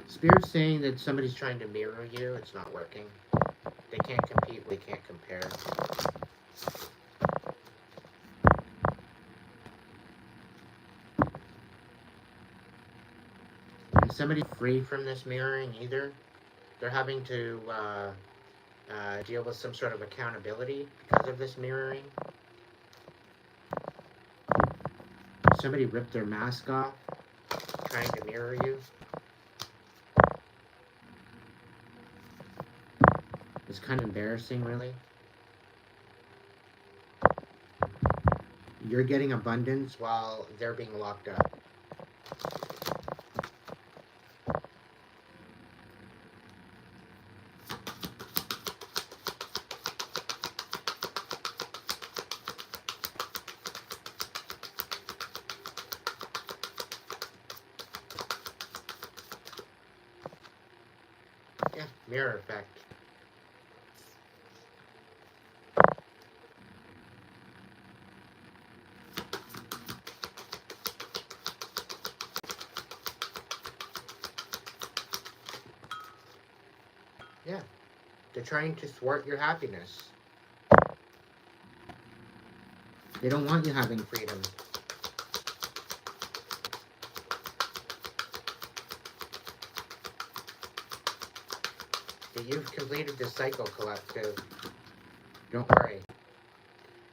Spirit's saying that somebody's trying to mirror you. It's not working. They can't compete. They can't compare. And somebody free from this mirroring either. They're having to deal with some sort of accountability because of this mirroring. Somebody ripped their mask off, trying to mirror you. It's kind of embarrassing, really. You're getting abundance while they're being locked up. Yeah, mirror effect. Yeah, they're trying to thwart your happiness. They don't want you having freedom. You've completed the cycle, collective. Don't worry.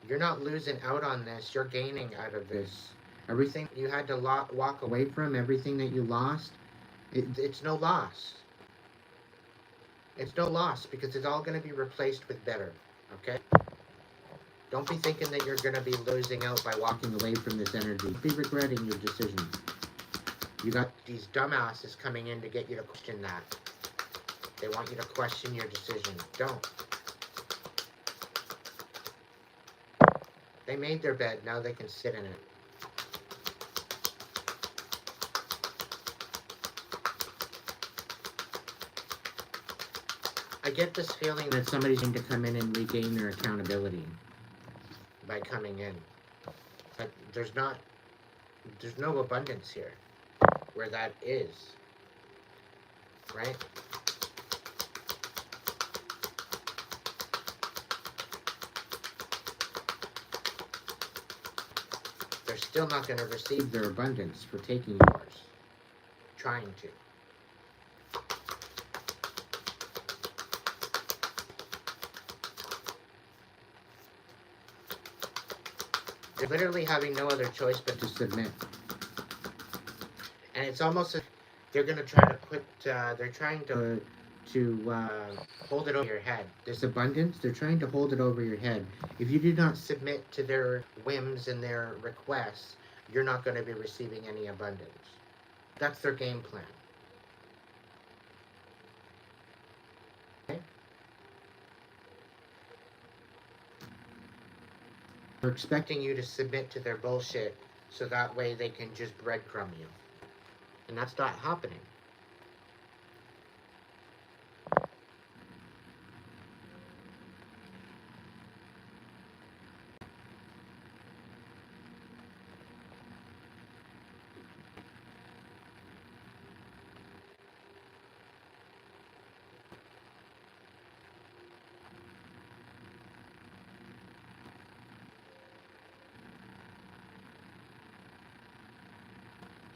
You're not losing out on this. You're gaining out of this. Everything you had to walk away from, everything that you lost, it's no loss. It's no loss because it's all going to be replaced with better. Okay? Don't be thinking that you're going to be losing out by walking away from this energy. Be regretting your decisions. You got these dumbasses coming in to get you to question that. They want you to question your decision. Don't. They made their bed, now they can sit in it. I get this feeling that somebody's going to come in and regain their accountability by coming in. But there's no abundance here where that is. Right? They're still not going to receive their abundance for taking yours. Trying to. They're literally having no other choice but to submit. And it's almost as they're going to try to put, they're trying to hold it over your head. This abundance, they're trying to hold it over your head. If you do not submit to their whims and their requests, you're not going to be receiving any abundance. That's their game plan. Okay? They're expecting you to submit to their bullshit so that way they can just breadcrumb you. And that's not happening.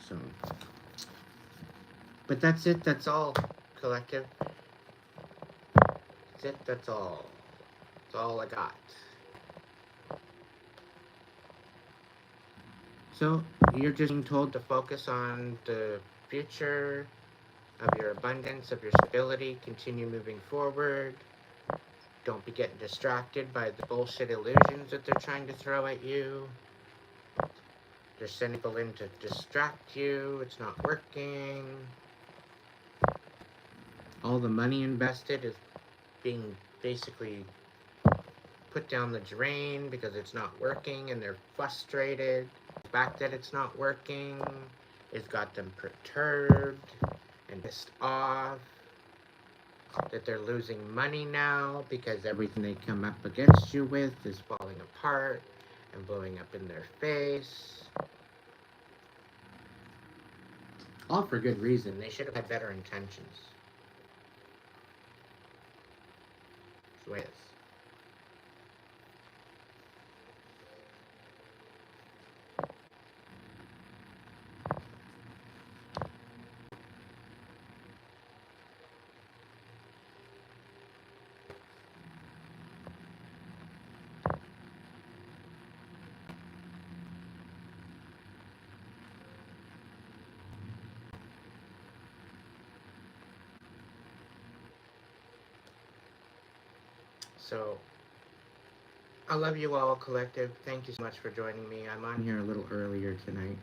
So, but that's it, that's all, collective. That's it, that's all. That's all I got. So, you're just being told to focus on the future, of your abundance, of your stability, continue moving forward. Don't be getting distracted by the bullshit illusions that they're trying to throw at you. They're sending people in to distract you. It's not working. All the money invested is being basically put down the drain because it's not working and they're frustrated. The fact that it's not working has got them perturbed and pissed off. That they're losing money now because everything they come up against you with is falling apart and blowing up in their face. All for good reason. They should have had better intentions. That's the way it is. So, I love you all, collective. Thank you so much for joining me. I'm on here a little earlier tonight.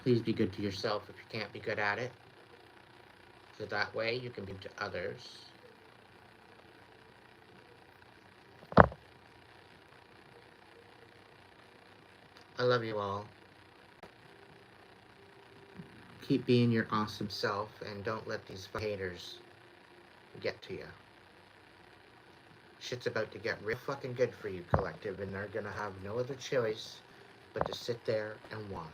Please be good to yourself if you can't be good at it. So that way you can be to others. I love you all. Keep being your awesome self and don't let these haters get to you. Shit's about to get real fucking good for you, collective, and they're gonna have no other choice but to sit there and watch.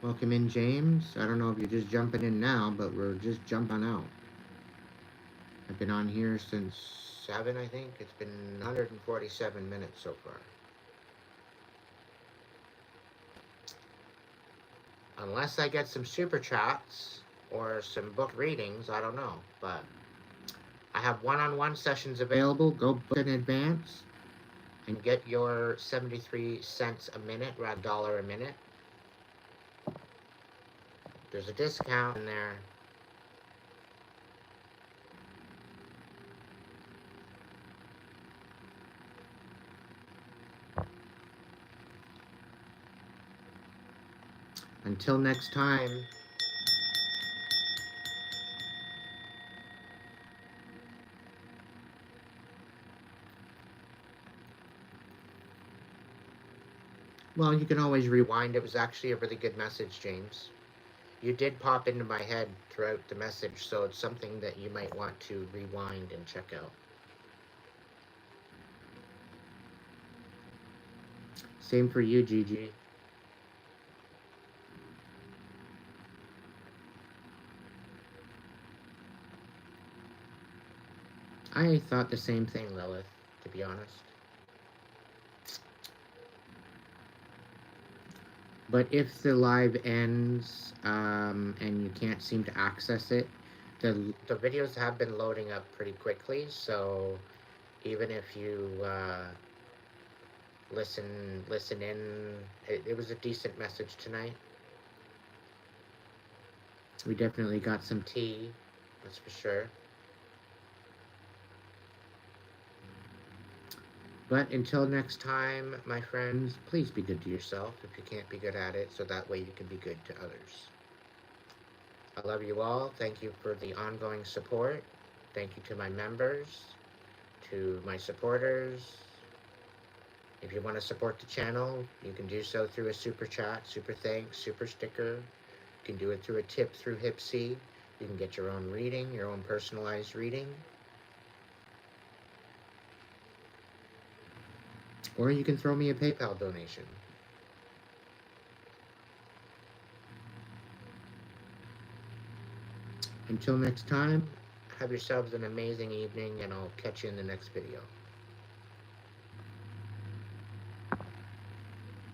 Welcome in, James. I don't know if you're just jumping in now, but we're just jumping out. I've been on here since 7, I think. It's been 147 minutes so far. Unless I get some super chats or some book readings, I don't know. But I have one-on-one sessions available. Go book in advance and get your 73 cents a minute, or $1 a minute. There's a discount in there. Until next time. Well, you can always rewind. It was actually a really good message, James. You did pop into my head throughout the message, so it's something that you might want to rewind and check out. Same for you, Gigi. I thought the same thing, Lilith, to be honest. But if the live ends and you can't seem to access it, the videos have been loading up pretty quickly, so even if you listen in, it was a decent message tonight. We definitely got some tea, that's for sure. But until next time, my friends, please be good to yourself if you can't be good at it, so that way you can be good to others. I love you all. Thank you for the ongoing support. Thank you to my members, to my supporters. If you want to support the channel, you can do so through a super chat, super thanks, super sticker. You can do it through a tip through Hipsy. You can get your own reading, your own personalized reading. Or you can throw me a PayPal donation. Until next time, have yourselves an amazing evening, and I'll catch you in the next video.